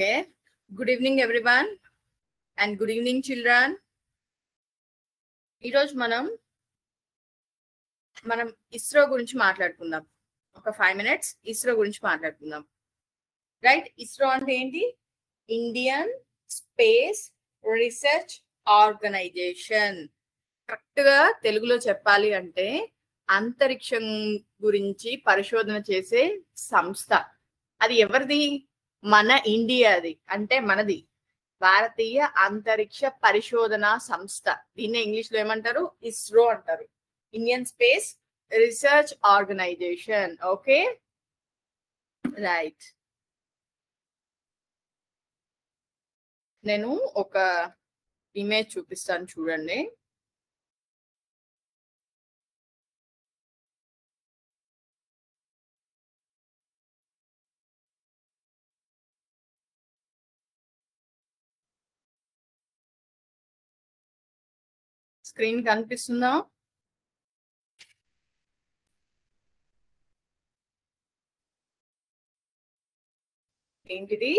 Okay. Good evening, everyone, and good evening, children. ఈరోజు మనం ఇస్రో గురించి మాట్లాడుకుందాం. ఒక 5 minutes ఇస్రో గురించి మాట్లాడుకుందాం. రైట్? ఇస్రో అంటే ఏంటి? Indian space research organisation. Correct గా తెలుగులో చెప్పాలి అంటే అంతరిక్షం గురించి పరిశోధన చేసే సంస్థ. అది ఎవరిది? మన ఇండియాది, అంటే మనది భారతీయ అంతరిక్ష పరిశోధన సంస్థ. దీన్ని ఇంగ్లీష్ లో ఏమంటారు? ఇస్రో అంటారు. Indian space research organisation. Okay, right. నేను ఒక ఇమేజ్ చూపిస్తాను, చూడండి. స్క్రీన్ కనిపిస్తుందా? ఏంటిది?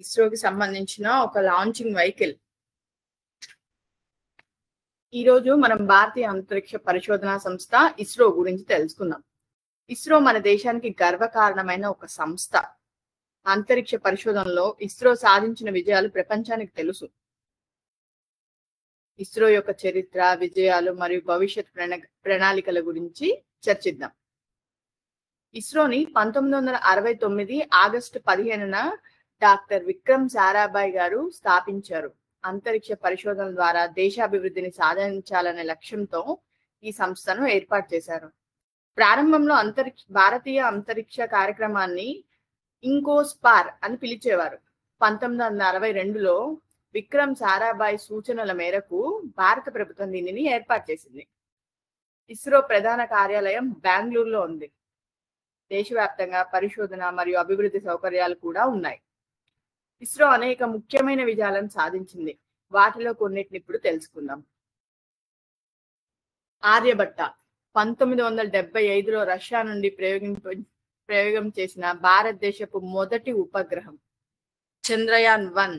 ఇస్రోకి సంబంధించిన ఒక లాంచింగ్ వెహికల్. ఈరోజు మనం భారతీయ అంతరిక్ష పరిశోధన సంస్థ ఇస్రో గురించి తెలుసుకుందాం. ఇస్రో మన దేశానికి గర్వకారణమైన ఒక సంస్థ. అంతరిక్ష పరిశోధనలో ఇస్రో సాధించిన విజయాలు ప్రపంచానికి తెలుసు. ఇస్రో యొక్క చరిత్ర, విజయాలు మరియు భవిష్యత్ ప్రణాళికల గురించి చర్చిద్దాం. ఇస్రోని 1969 ఆగస్టు 15న డాక్టర్ విక్రమ్ సారాభాయ్ గారు స్థాపించారు. అంతరిక్ష పరిశోధన ద్వారా దేశాభివృద్ధిని సాధించాలనే లక్ష్యంతో ఈ సంస్థను ఏర్పాటు చేశారు. ప్రారంభంలో భారతీయ అంతరిక్ష కార్యక్రమాన్ని ఇంకోస్పార్ అని పిలిచేవారు. 1962లో విక్రమ్ సారాభాయ్ సూచనల మేరకు భారత ప్రభుత్వం దీనిని ఏర్పాటు చేసింది. ఇస్రో ప్రధాన కార్యాలయం బెంగళూరులో ఉంది. దేశవ్యాప్తంగా పరిశోధన మరియు అభివృద్ధి సౌకర్యాలు కూడా ఉన్నాయి. ఇస్రో అనేక ముఖ్యమైన విజయాలను సాధించింది. వాటిలో కొన్నిటిని ఇప్పుడు తెలుసుకుందాం. ఆర్యభట్ట 1975లో రష్యా నుండి ప్రయోగం చేసిన భారతదేశపు మొదటి ఉపగ్రహం. చంద్రయాన్-1.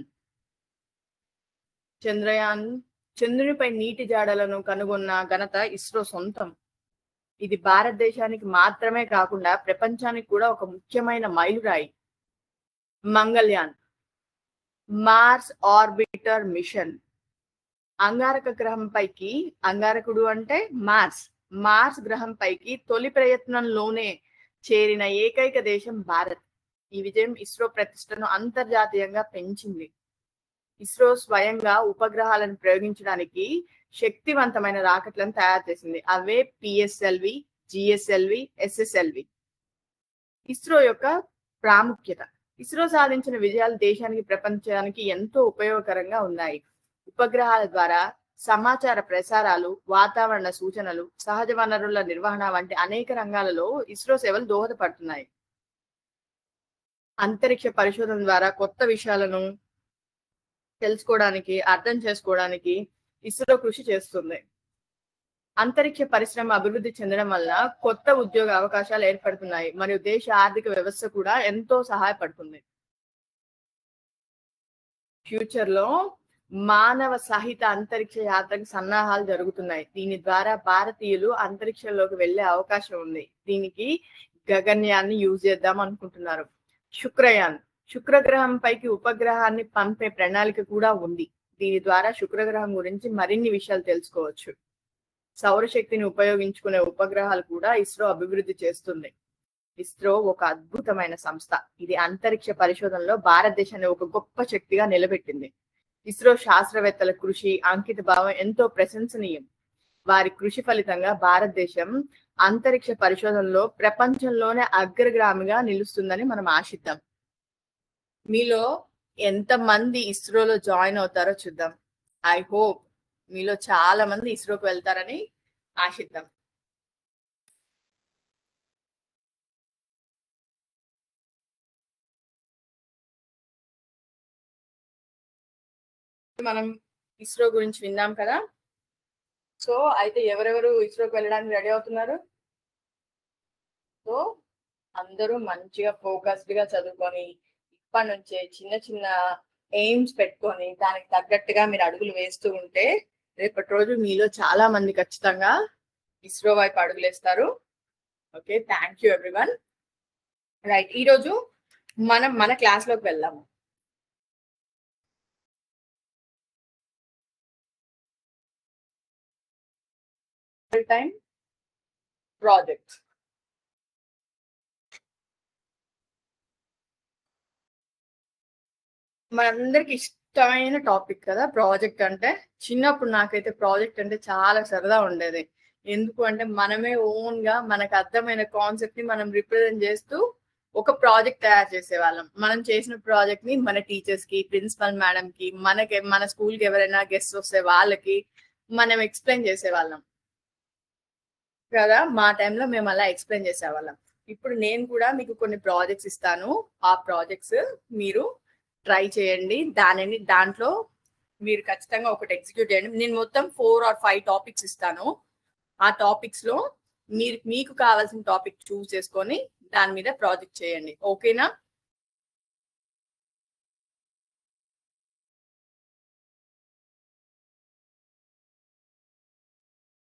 చంద్రునిపై నీటి జాడలను కనుగొన్న ఘనత ఇస్రో సొంతం. ఇది భారతదేశానికి మాత్రమే కాకుండా ప్రపంచానికి కూడా ఒక ముఖ్యమైన మైలురాయి. Mangalyaan, Mars orbiter mission. అంగారక గ్రహం పైకి, అంగారకుడు అంటే మార్స్ గ్రహం పైకి తొలి ప్రయత్నంలోనే చేరిన ఏకైక దేశం భారత్. ఈ విజయం ఇస్రో ప్రతిష్టను అంతర్జాతీయంగా పెంచింది. ఇస్రో స్వయంగా ఉపగ్రహాలను ప్రయోగించడానికి శక్తివంతమైన రాకెట్లను తయారు చేసింది. అవే పిఎస్ఎల్వి, జిఎస్ఎల్వి, ఎస్ఎస్ఎల్వి. ఇస్రో యొక్క ప్రాముఖ్యత. ఇస్రో సాధించిన విజయాలు దేశానికి, ప్రపంచానికి ఎంతో ఉపయోగకరంగా ఉన్నాయి. ఉపగ్రహాల ద్వారా సమాచార ప్రసారాలు, వాతావరణ సూచనలు, సహజ వనరుల నిర్వహణ వంటి అనేక రంగాలలో ఇస్రో సేవలు దోహదపడుతున్నాయి. అంతరిక్ష పరిశోధన ద్వారా కొత్త విషయాలను తెలుసుకోవడానికి, అర్థం చేసుకోవడానికి ఇస్రో కృషి చేస్తుంది. అంతరిక్ష పరిశ్రమ అభివృద్ధి చెందడం వల్ల కొత్త ఉద్యోగ అవకాశాలు ఏర్పడుతున్నాయి మరియు దేశ ఆర్థిక వ్యవస్థ కూడా ఎంతో సహాయపడుతుంది. ఫ్యూచర్ లో మానవ సహిత అంతరిక్ష యాత్రకు సన్నాహాలు జరుగుతున్నాయి. దీని ద్వారా భారతీయులు అంతరిక్షంలోకి వెళ్లే అవకాశం ఉంది. దీనికి గగన్యాన్ని యూజ్ చేద్దాం అనుకుంటున్నారు. శుక్రయాన్, శుక్రగ్రహం పైకి ఉపగ్రహాన్ని పంపే ప్రణాళిక కూడా ఉంది. దీని ద్వారా శుక్రగ్రహం గురించి మరిన్ని విషయాలు తెలుసుకోవచ్చు. సౌరశక్తిని ఉపయోగించుకునే ఉపగ్రహాలు కూడా ఇస్రో అభివృద్ధి చేస్తుంది. ఇస్రో ఒక అద్భుతమైన సంస్థ. ఇది అంతరిక్ష పరిశోధనలో భారతదేశాన్ని ఒక గొప్ప శక్తిగా నిలబెట్టింది. ఇస్రో శాస్త్రవేత్తల కృషి, అంకిత భావం ఎంతో ప్రశంసనీయం. వారి కృషి ఫలితంగా భారతదేశం అంతరిక్ష పరిశోధనలో ప్రపంచంలోనే అగ్రగామిగా నిలుస్తుందని మనం ఆశిద్దాం. మీలో ఎంతమంది ఇస్రోలో జాయిన్ అవుతారో చూద్దాం. ఐ హోప్ మీలో చాలా మంది ఇస్రోకి వెళ్తారని ఆశిద్దాం. మనం ఇస్రో గురించి విన్నాం కదా. సో అయితే ఎవరెవరు ఇస్రోకి వెళ్ళడానికి రెడీ అవుతున్నారు? సో అందరూ మంచిగా ఫోకస్డ్ గా చదువుకొని ఇప్పటి నుంచే చిన్న చిన్న ఎయిమ్స్ పెట్టుకొని దానికి తగ్గట్టుగా మీరు అడుగులు వేస్తూ ఉంటే రేపటి రోజు మీలో చాలా మంది ఖచ్చితంగా ఇస్రో వైపు అడుగులేస్తారు. Okay, thank you everyone. Right, ఈరోజు మనం మన క్లాస్ లోకి వెళ్దాము. టైం ప్రాజెక్ట్స్ మనందరికి ఇష్టమైన టాపిక్ కదా ప్రాజెక్ట్ అంటే. చిన్నప్పుడు నాకైతే ప్రాజెక్ట్ అంటే చాలా సరదా ఉండేది. ఎందుకు అంటే మనమే ఓన్ గా మనకు అర్థమైన కాన్సెప్ట్ ని మనం రిప్రజెంట్ చేస్తూ ఒక ప్రాజెక్ట్ తయారు చేసేవాళ్ళం. మనం చేసిన ప్రాజెక్ట్ ని మన టీచర్స్ కి, ప్రిన్సిపల్ మేడం కి, మన స్కూల్ కి ఎవరైనా గెస్ట్ వస్తే వాళ్ళకి మనం ఎక్స్ప్లెయిన్ చేసేవాళ్ళం కదా. మా టైంలో మేము అలా ఎక్స్ప్లెయిన్ చేసేవాళ్ళం. ఇప్పుడు నేను కూడా మీకు కొన్ని ప్రాజెక్ట్స్ ఇస్తాను. ఆ ప్రాజెక్ట్స్ మీరు ట్రై చేయండి. దాంట్లో మీరు ఖచ్చితంగా ఒకటి ఎగ్జిక్యూట్ చేయండి. నేను మొత్తం 4 or 5 టాపిక్స్ ఇస్తాను. ఆ టాపిక్స్ లో మీకు కావాల్సిన టాపిక్ చూస్ చేసుకొని దాని మీద ప్రాజెక్ట్ చేయండి. ఓకేనా?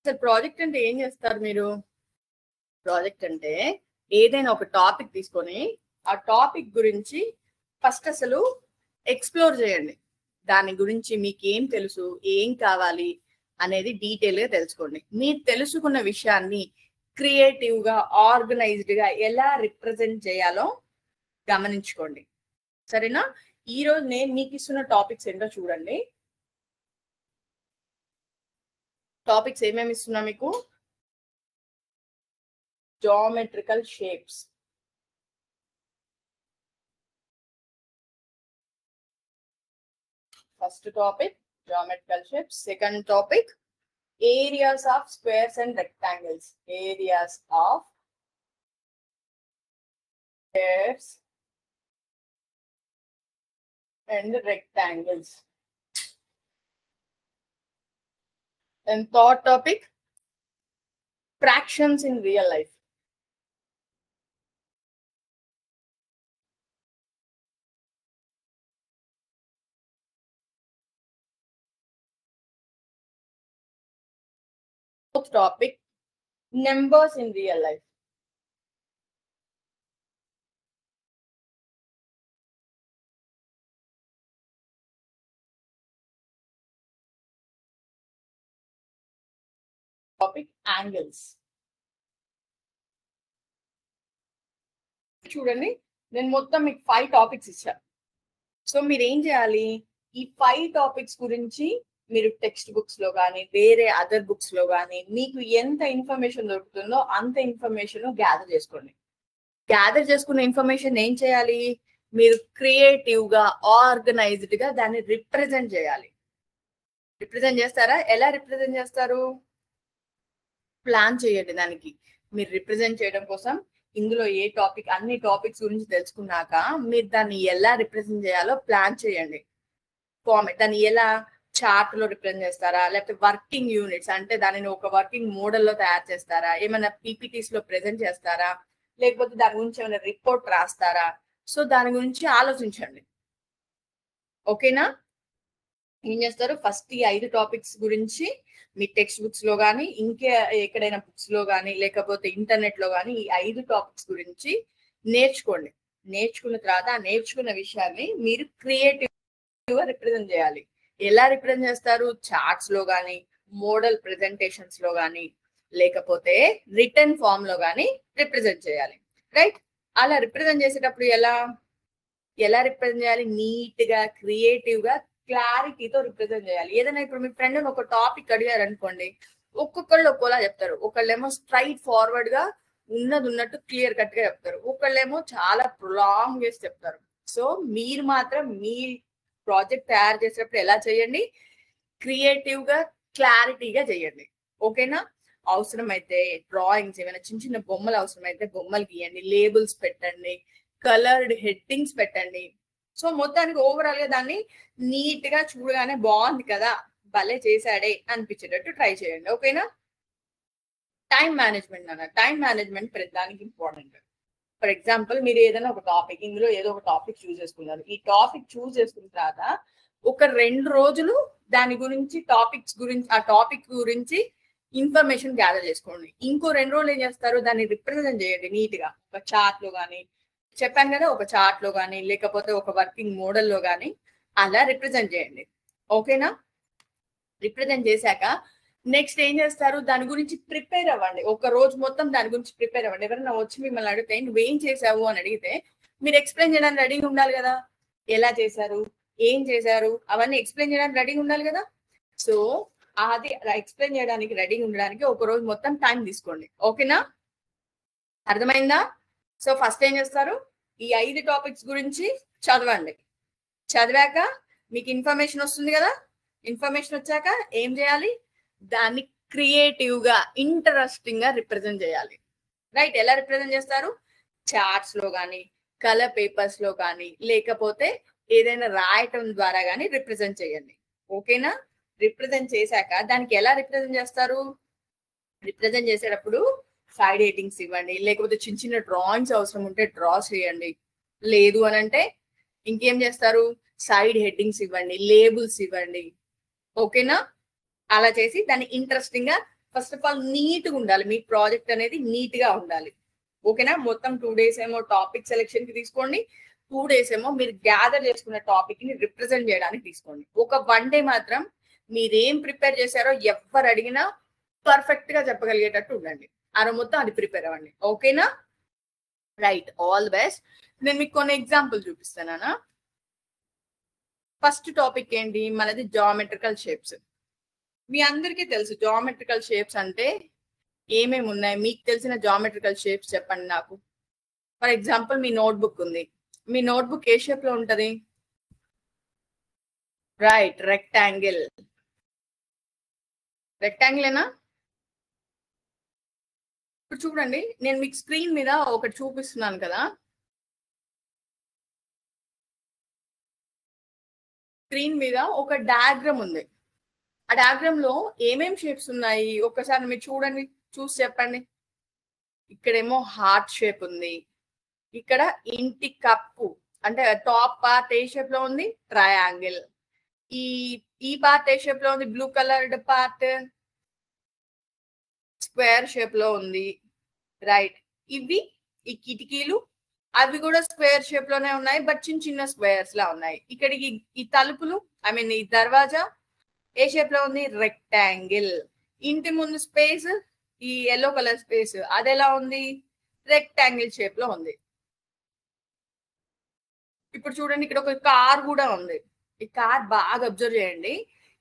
అసలు ప్రాజెక్ట్ అంటే ఏం చేస్తారు మీరు? ప్రాజెక్ట్ అంటే ఏదైనా ఒక టాపిక్ తీసుకొని ఆ టాపిక్ గురించి ఫస్ట్ అసలు ఎక్స్ప్లోర్ చేయండి. దాని గురించి మీకు ఏం తెలుసు, ఏం కావాలి అనేది డీటెయిల్ గా తెలుసుకోండి. మీరు తెలుసుకున్న విషయాన్ని క్రియేటివ్ గా, ఆర్గనైజ్డ్ గా ఎలా రిప్రజెంట్ చేయాలో గమనించుకోండి. సరేనా? ఈ రోజు నేను మీకు ఇస్తున్న టాపిక్స్ ఏంటో చూడండి. టాపిక్స్ ఏమేమి ఇస్తున్నా మీకు? Geometrical shapes, first topic geometrical shapes. Second topic areas of squares and rectangles. Areas of squares and rectangles. And third topic, fractions in real life. Fourth topic, numbers in real life. Topic, angles. చూడండి, నేను మొత్తం మీకు 5 topics ఇచ్చాను. So మీరు ఏం చేయాలి? ఈ 5 topics గురించి మీరు టెక్స్ట్ బుక్స్ లో కానీ వేరే అదర్ బుక్స్ లో కానీ మీకు ఎంత ఇన్ఫర్మేషన్ దొరుకుతుందో అంత ఇన్ఫర్మేషన్ గ్యాదర్ చేసుకోండి. గ్యాదర్ చేసుకున్న ఇన్ఫర్మేషన్ ఏం చేయాలి? మీరు క్రియేటివ్ గా, ఆర్గనైజ్డ్ గా దాన్ని రిప్రజెంట్ చేయాలి. రిప్రజెంట్ చేస్తారా? ఎలా రిప్రజెంట్ చేస్తారు? ప్లాన్ చేయండి. దానికి మీరు రిప్రజెంట్ చేయడం కోసం ఇందులో ఏ టాపిక్, అన్ని టాపిక్స్ గురించి తెలుసుకున్నాక మీరు దాన్ని ఎలా రిప్రజెంట్ చేయాలో ప్లాన్ చేయండి. ఫార్మేట్, దాన్ని ఎలా చార్ట్ లో రిప్రజెంట్ చేస్తారా, లేకపోతే వర్కింగ్ యూనిట్స్ అంటే దానిని ఒక వర్కింగ్ మోడల్లో తయారు చేస్తారా, ఏమైనా పీపీటీస్ లో ప్రెజెంట్ చేస్తారా, లేకపోతే దాని గురించి ఏమైనా రిపోర్ట్ రాస్తారా? సో దాని గురించి ఆలోచించండి. ఓకేనా? ఏం చేస్తారు? ఫస్ట్ ఈ 5 టాపిక్స్ గురించి మీ టెక్స్ట్ బుక్స్ లో కానీ ఇంకే ఎక్కడైనా బుక్స్ లో కానీ లేకపోతే ఇంటర్నెట్ లో కానీ ఈ 5 టాపిక్స్ గురించి నేర్చుకోండి. నేర్చుకున్న తర్వాత ఆ నేర్చుకున్న విషయాన్ని మీరు క్రియేటివ్ గా రిప్రజెంట్ చేయాలి. ఎలా రిప్రజెంట్ చేస్తారు? చార్ట్స్ లో కానీ, మోడల్ ప్రెజెంటేషన్స్ లో కానీ, లేకపోతే రిటర్న్ ఫామ్ లో కానీ రిప్రజెంట్ చేయాలి. రైట్? అలా రిప్రజెంట్ చేసేటప్పుడు ఎలా రిప్రజెంట్ చేయాలి? నీట్ గా, క్రియేటివ్ గా, క్లారిటీతో రిప్రజెంట్ చేయాలి. ఏదైనా ఇప్పుడు మీ ఫ్రెండ్ ఒక టాపిక్ అడిగారు అనుకోండి, ఒక్కొక్కళ్ళు ఒక్కోలా చెప్తారు. ఒకళ్ళేమో స్ట్రైట్ ఫార్వర్డ్ గా ఉన్నట్టు క్లియర్ కట్ గా చెప్తారు, ఒకళ్ళేమో చాలా ప్రొలాంగ్ చేసి చెప్తారు. సో మీరు మాత్రం మీ ప్రాజెక్ట్ తయారు చేసేటప్పుడు ఎలా చేయండి? క్రియేటివ్ గా, క్లారిటీగా చేయండి. ఓకేనా? అవసరమైతే డ్రాయింగ్స్, ఏమైనా చిన్న చిన్న బొమ్మలు అవసరమైతే బొమ్మలు గీయండి, లేబుల్స్ పెట్టండి, కలర్డ్ హెడ్డింగ్స్ పెట్టండి. సో మొత్తానికి ఓవరాల్ గా దాన్ని నీట్ గా చూడగానే బాగుంది కదా, భలే చేశాడే అనిపించేటట్టు ట్రై చేయండి. ఓకేనా? టైం మేనేజ్మెంట్ అన్న, టైం మేనేజ్మెంట్ ప్రతిదానికి ఇంపార్టెంట్. ఫర్ ఎగ్జాంపుల్ మీరు ఏదైనా ఒక టాపిక్, ఇందులో ఏదో ఒక టాపిక్ చూస్ చేసుకున్నారు. ఈ టాపిక్ చూస్ చేసుకున్న తర్వాత ఒక 2 రోజులు దాని గురించి ఆ టాపిక్ గురించి ఇన్ఫర్మేషన్ గ్యాదర్ చేసుకోండి. ఇంకో 2 రోజులు ఏం చేస్తారు, దాన్ని రిప్రజెంట్ చేయండి నీట్ గా. ఒక చార్ట్ లో కానీ, చెప్పాను కదా, ఒక చార్ట్ లో కానీ లేకపోతే ఒక వర్కింగ్ మోడల్ లో కానీ అలా రిప్రజెంట్ చేయండి. ఓకేనా? రిప్రజెంట్ చేశాక నెక్స్ట్ ఏం చేస్తారు, దాని గురించి ప్రిపేర్ అవ్వండి. ఒక రోజు మొత్తం దాని గురించి ప్రిపేర్ అవ్వండి. ఎవరైనా వచ్చి మిమ్మల్ని అడిగితే నువ్వేం చేసావు అని అడిగితే మీరు ఎక్స్ప్లెయిన్ చేయడానికి రెడీగా ఉండాలి కదా. ఎలా చేశారు, ఏం చేశారు, అవన్నీ ఎక్స్ప్లెయిన్ చేయడానికి రెడీగా ఉండాలి కదా. సో అది ఎక్స్ప్లెయిన్ చేయడానికి రెడీగా ఉండడానికి ఒక రోజు మొత్తం టైం తీసుకోండి. ఓకేనా? అర్థమైందా? సో ఫస్ట్ ఏం చేస్తారు, ఈ 5 టాపిక్స్ గురించి చదవండి. చదివాక మీకు ఇన్ఫర్మేషన్ వస్తుంది కదా. ఇన్ఫర్మేషన్ వచ్చాక ఏం చేయాలి, దాన్ని క్రియేటివ్ గా ఇంట్రెస్టింగ్ గా రిప్రజెంట్ చేయాలి. రైట్? ఎలా రిప్రజెంట్ చేస్తారు? చార్ట్స్ లో కానీ, కలర్ పేపర్స్ లో కానీ, లేకపోతే ఏదైనా రాయటం ద్వారా కానీ రిప్రజెంట్ చేయండి. ఓకేనా? రిప్రజెంట్ చేశాక దానికి ఎలా రిప్రజెంట్ చేస్తారు, రిప్రజెంట్ చేసేటప్పుడు సైడ్ హెడ్డింగ్స్ ఇవ్వండి, లేకపోతే చిన్న చిన్న డ్రాయింగ్స్ అవసరం ఉంటే డ్రా చేయండి. లేదు అని అంటే ఇంకేం చేస్తారు, సైడ్ హెడ్డింగ్స్ ఇవ్వండి, లేబుల్స్ ఇవ్వండి. ఓకేనా? అలా చేసి దాన్ని ఇంట్రెస్టింగ్ గా, ఫస్ట్ ఆఫ్ ఆల్ నీట్ గా ఉండాలి. మీ ప్రాజెక్ట్ అనేది నీట్ గా ఉండాలి. ఓకేనా? మొత్తం 2 days ఏమో టాపిక్ సెలెక్షన్ కి తీసుకోండి, 2 days ఏమో మీరు గ్యాదర్ చేసుకున్న టాపిక్ ని రిప్రజెంట్ చేయడానికి తీసుకోండి. ఒక 1 day మాత్రం మీరేం ప్రిపేర్ చేశారో ఎవరు అడిగినా పర్ఫెక్ట్ గా చెప్పగలిగేటట్టు ఉండండి. మొత్తం అది ప్రిపేర్ అవ్వండి. ఓకేనా? Right, all the best. నేను మీకు కొన్ని ఎగ్జాంపుల్ చూపిస్తానా. ఫస్ట్ టాపిక్ ఏంటి మనది, జామెట్రికల్ షేప్స్. మీ అందరికీ తెలుసు జామెట్రికల్ షేప్స్ అంటే ఏమేమి ఉన్నాయి. మీకు తెలిసిన జామెట్రికల్ షేప్స్ చెప్పండి నాకు. ఫర్ ఎగ్జాంపుల్ మీ నోట్బుక్ ఉంది. మీ నోట్బుక్ ఏ షేప్ లో ఉంటది? Right, rectangle. రెక్టాంగిలేనా? ఇప్పుడు చూడండి, నేను మీకు స్క్రీన్ మీద ఒకటి చూపిస్తున్నాను కదా. స్క్రీన్ మీద ఒక డయాగ్రామ్ ఉంది. ఆ డయాగ్రామ్ లో ఏమేం షేప్స్ ఉన్నాయి ఒక్కసారి మీరు చూడండి, చూసి చెప్పండి. ఇక్కడేమో హార్ట్ షేప్ ఉంది, ఇక్కడ ఇంటి కప్పు అంటే టాప్ పార్ట్ ఏ షేప్ లో ఉంది, ట్రయాంగిల్. ఈ పార్ట్ ఏ షేప్ లో ఉంది, blue coloured part square shape లో ఉంది. రైట్, ఇవి ఈ కిటికీలు అవి కూడా స్క్వేర్ షేప్ లోనే ఉన్నాయి, బట్ చిన్న చిన్న స్క్వేర్స్ లా ఉన్నాయి. ఇక్కడికి ఈ తలుపులు ఈ దర్వాజా ఏ షేప్ లో ఉంది, రెక్టాంగిల్. ఇంటి ముందు స్పేస్, ఈ ఎల్లో కలర్ స్పేస్ అది ఎలా ఉంది, రెక్టాంగిల్ షేప్ లో ఉంది. ఇప్పుడు చూడండి, ఇక్కడ ఒక కార్ కూడా ఉంది. ఈ కార్ బాగా అబ్జర్వ్ చేయండి.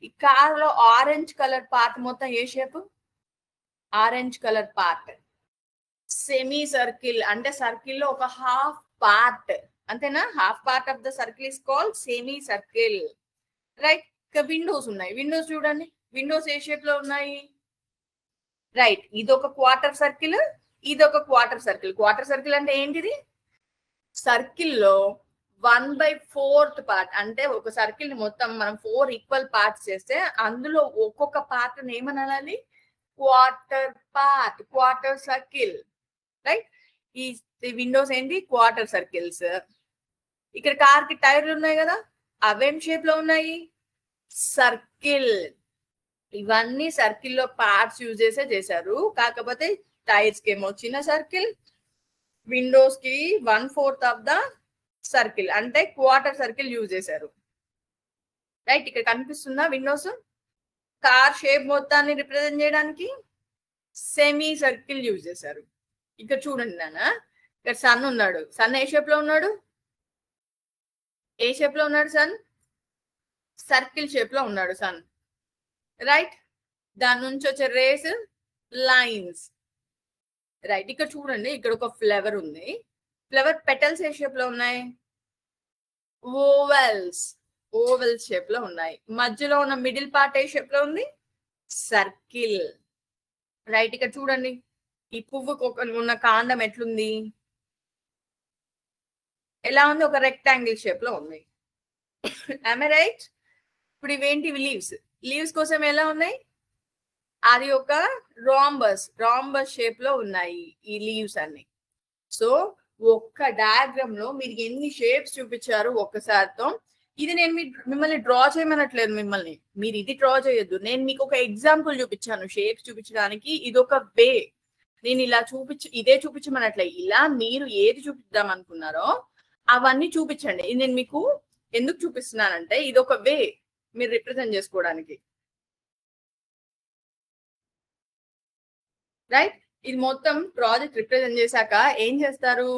ఈ కార్ లో ఆరెంజ్ కలర్ పార్ట్ మొత్తం ఏ shape, orange colour part. Semi circle అంటే సర్కిల్ లో ఒక హాఫ్ పార్ట్, అంతేనా? Half part of the circle is called semi circle. Right, ఇక విండోస్ ఉన్నాయి. విండోస్ చూడండి, విండోస్ ఏ షేప్ లో ఉన్నాయి. రైట్, ఇది ఒక క్వార్టర్ సర్కిల్, ఇది ఒక క్వార్టర్ సర్కిల్. క్వార్టర్ సర్కిల్ అంటే ఏంటిది, సర్కిల్ లో 1/4 పార్ట్. అంటే ఒక సర్కిల్ ని మొత్తం మనం 4 ఈక్వల్ పార్ట్స్ చేస్తే అందులో ఒక్కొక్క పార్ట్ ఏమనాలి, quarter part, quarter circle. Right, ఈ విండోస్ ఏంటి, క్వార్టర్ సర్కిల్స్. ఇక్కడ కార్ కి టైర్లు ఉన్నాయి కదా, అవేం షేప్ లో ఉన్నాయి, సర్కిల్. ఇవన్నీ సర్కిల్ లో పార్ట్స్ యూజ్ చేసే చేశారు. కాకపోతే టైర్స్ కి ఏమో చిన్న సర్కిల్, విండోస్ కి 1/4 ఆఫ్ ద సర్కిల్ అంటే క్వార్టర్ సర్కిల్ యూజ్ చేశారు. రైట్, ఇక్కడ కనిపిస్తుందా విండోస్. కార్ షేప్ మొత్తాన్ని రిప్రజెంట్ చేయడానికి సెమీ సర్కిల్ యూజ్ చేశారు. ఇక్కడ చూడండి నాన్న, ఇక్కడ సన్ ఉన్నాడు. సన్ ఏ షేప్ లో ఉన్నాడు, ఏ షేప్ లో ఉన్నాడు సన్, సర్కిల్ షేప్ లో ఉన్నాడు సన్. రైట్, దాని నుంచి వచ్చే రేస్ లైన్స్. రైట్, ఇక్కడ చూడండి, ఇక్కడ ఒక ఫ్లవర్ ఉంది. ఫ్లవర్ పెటల్స్ ఏ షేప్ లో ఉన్నాయి, ఓవెల్స్, ఓవెల్ షేప్ లో ఉన్నాయి. మధ్యలో ఉన్న మిడిల్ పార్ట్ ఏ షేప్ లో ఉంది, సర్కిల్. రైట్, ఇక్కడ చూడండి, ఈ పువ్వుకు ఉన్న కాండం ఎట్లుంది, ఎలా ఉంది, ఒక రెక్టాంగిల్ షేప్ లో ఉంది. రైట్, ఇప్పుడు ఇవేంటి, లీవ్స్. లీవ్స్ కోసం ఎలా ఉన్నాయి, అది ఒక రాంబస్ షేప్ లో ఉన్నాయి ఈ లీవ్స్ అన్ని. సో ఒక్క డయాగ్రామ్ లో మీరు ఎన్ని షేప్స్ చూపించారు ఒక్కసారితో. ఇది నేను మిమ్మల్ని డ్రా చేయమనట్లేదు, మిమ్మల్ని మీరు ఇది డ్రా చేయొద్దు. నేను మీకు ఒక ఎగ్జాంపుల్ చూపించాను షేప్స్ చూపించడానికి. ఇది ఒక వే. నేను ఇలా ఇదే చూపించమనట్లే. ఇలా మీరు ఏది చూపిద్దాం అనుకున్నారో అవన్నీ చూపించండి. ఇది నేను మీకు ఎందుకు చూపిస్తున్నానంటే ఇది ఒక వే మీరు రిప్రజెంట్ చేసుకోవడానికి. రైట్? ఇది మొత్తం ప్రాజెక్ట్ రిప్రజెంట్ చేశాక ఏం చేస్తారు?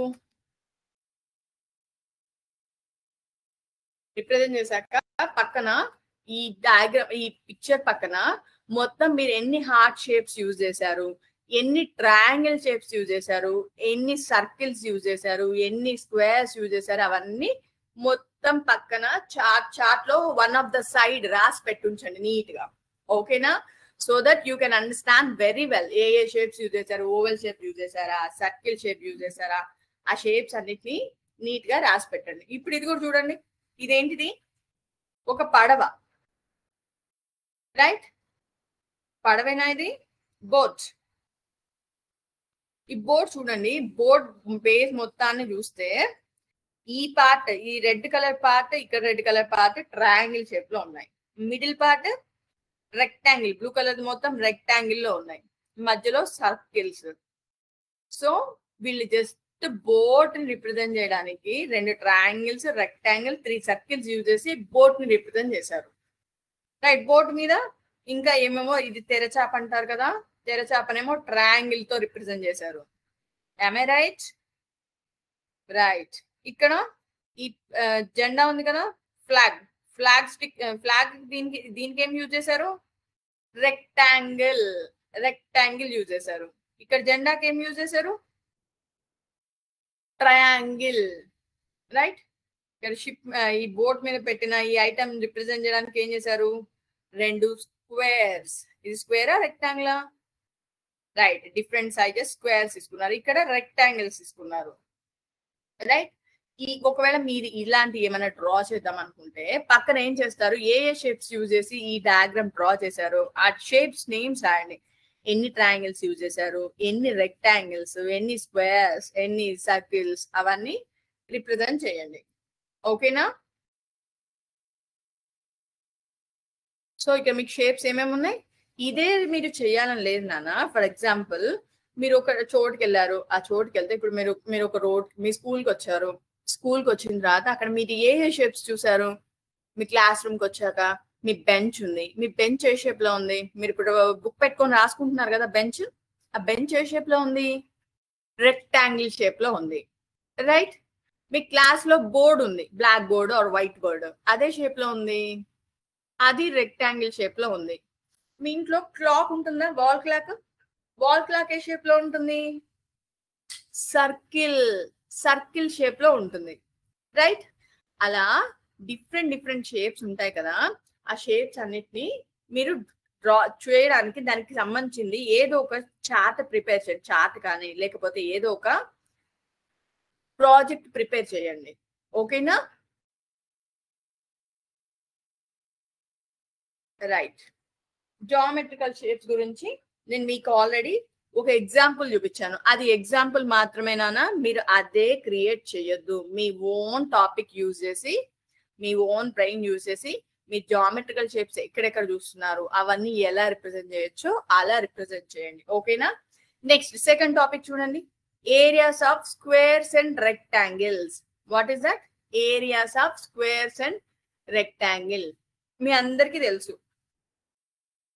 రిప్రజెంట్ చేశాక పక్కన ఈ డయాగ్రామ్, ఈ పిక్చర్ పక్కన మొత్తం మీరు ఎన్ని హార్ట్ షేప్స్ యూజ్ చేశారు, ఎన్ని ట్రయాంగిల్ షేప్స్ యూజ్ చేశారు, ఎన్ని సర్కిల్స్ యూజ్ చేశారు, ఎన్ని స్క్వేర్స్ యూజ్ చేశారు, అవన్నీ మొత్తం పక్కన చార్ట్ లో వన్ ఆఫ్ ద సైడ్ రాసి పెట్టుంచండి నీట్ గా. ఓకేనా? So that you can understand very well A shapes use చేశారు, ఓవెల్ షేప్ యూజ్ చేశారా, సర్కిల్ షేప్ యూజ్ చేశారా, ఆ షేప్స్ అన్నిటిని నీట్ గా రాసి పెట్టండి. ఇప్పుడు ఇది కూడా చూడండి. ఇదేంటిది? ఒక పడవ. రైట్? పడవేనా ఇది? బోట్. ఈ బోట్ చూడండి. బోట్ బేస్ మొత్తాన్ని చూస్తే ఈ పార్ట్, ఈ రెడ్ కలర్ పార్ట్, ఇక్కడ red colour part triangle shape లో ఉన్నాయి. Middle part rectangle, blue colour మొత్తం రెక్టాంగిల్ లో ఉన్నాయి. మధ్యలో సర్కిల్స్. సో వీళ్ళు జస్ట్ బోట్ ని రిప్రజెంట్ చేయడానికి 2 ట్రయాంగిల్స్, రెక్టాంగిల్, 3 సర్కిల్స్ యూజ్ చేసి బోట్ ని రిప్రజెంట్ చేశారు. రైట్? బోట్ మీద ఇంకా ఏమేమో, ఇది తెరచాప అంటారు కదా, తెరచాపనేమో ట్రయాంగిల్ తో రిప్రజెంట్ చేశారు. am I right? రైట్. ఇక్కడ ఈ జెండా ఉంది కదా, ఫ్లాగ్ స్టిక్, ఫ్లాగ్ దీనికి ఏం యూజ్ చేశారు? రెక్టాంగిల్ యూజ్ చేశారు. ఇక్కడ జెండాకి ఏం యూజ్ చేశారు? ట్రయాంగిల్. రైట్? ఇక్కడ షిప్, ఈ బోట్ మీద పెట్టిన ఈ ఐటమ్ రిప్రజెంట్ చేయడానికి ఏం చేశారు? 2 స్క్వేర్స్. ఇది స్క్వేరా రెక్టాంగిలా? రైట్. డిఫరెంట్ సైజెస్ స్క్వేర్స్ తీసుకున్నారు. ఇక్కడ రెక్టాంగిల్స్ తీసుకున్నారు. రైట్? ఒకవేళ మీరు ఇలాంటి ఏమైనా డ్రా చేద్దాం అనుకుంటే పక్కన ఏం చేస్తారు? ఏ షేప్స్ యూజ్ చేసి ఈ డయాగ్రామ్ డ్రా చేశారు ఆ షేప్స్ నేమ్స్ రాయండి. ఎన్ని ట్రయాంగిల్స్ యూజ్ చేశారు, ఎన్ని రెక్టాంగిల్స్, ఎన్ని స్క్వేర్స్, ఎన్ని సర్కిల్స్, అవన్నీ రిప్రజెంట్ చేయండి. ఓకేనా? సో ఇక్కడ మీకు షేప్స్ ఏమేమి ఉన్నాయి? ఇదే మీరు చేయాలని లేదు నాన్న. ఫర్ ఎగ్జాంపుల్ మీరు ఒక చోటుకి వెళ్ళారు. ఆ చోటుకి వెళ్తే ఇప్పుడు మీరు ఒక రోడ్, మీ స్కూల్కి వచ్చారు. స్కూల్కి వచ్చిన తర్వాత అక్కడ మీరు ఏ షేప్స్ చూసారు? మీ క్లాస్ రూమ్కి వచ్చాక మీ బెంచ్ ఉంది. మీ బెంచ్ ఏ షేప్ లో ఉంది? మీరు ఇప్పుడు బుక్ పెట్టుకొని రాసుకుంటున్నారు కదా బెంచ్, ఆ బెంచ్ ఏ షేప్ లో ఉంది? రెక్టాంగిల్ షేప్ లో ఉంది. రైట్? మీ క్లాస్ లో బోర్డు ఉంది, black board or white board, అదే షేప్ లో ఉంది, అది రెక్టాంగిల్ షేప్ లో ఉంది. మీ ఇంట్లో క్లాక్ ఉంటుందా? వాల్ క్లాక్ ఏ షేప్ లో ఉంటుంది? సర్కిల్ షేప్ లో ఉంటుంది. రైట్? అలా డిఫరెంట్ షేప్స్ ఉంటాయి కదా, ఆ షేప్స్ అన్నిటిని మీరు డ్రా చేయడానికి దానికి సంబంధించింది ఏదో ఒక చార్ట్ ప్రిపేర్ చేయండి. చార్ట్ కానీ లేకపోతే ఏదో ఒక ప్రాజెక్ట్ ప్రిపేర్ చేయండి. ఓకేనా? రైట్. జామెట్రికల్ షేప్స్ గురించి నేను మీకు ఆల్రెడీ ఒక ఎగ్జాంపుల్ చూపించాను. అది ఎగ్జాంపుల్ మాత్రమేనా, మీరు అదే క్రియేట్ చేయొద్దు. మీ ఓన్ టాపిక్ యూజ్ చేసి, మీ ఓన్ బ్రెయిన్ యూజ్ చేసి మీ జామెట్రికల్ షేప్స్ ఎక్కడెక్కడ చూస్తున్నారు అవన్నీ ఎలా రిప్రజెంట్ చేయొచ్చో అలా రిప్రజెంట్ చేయండి. ఓకేనా? నెక్స్ట్ సెకండ్ టాపిక్ చూడండి. Areas of squares and rectangles. What is that? Areas of squares and rectangle. మీ అందరికీ తెలుసు,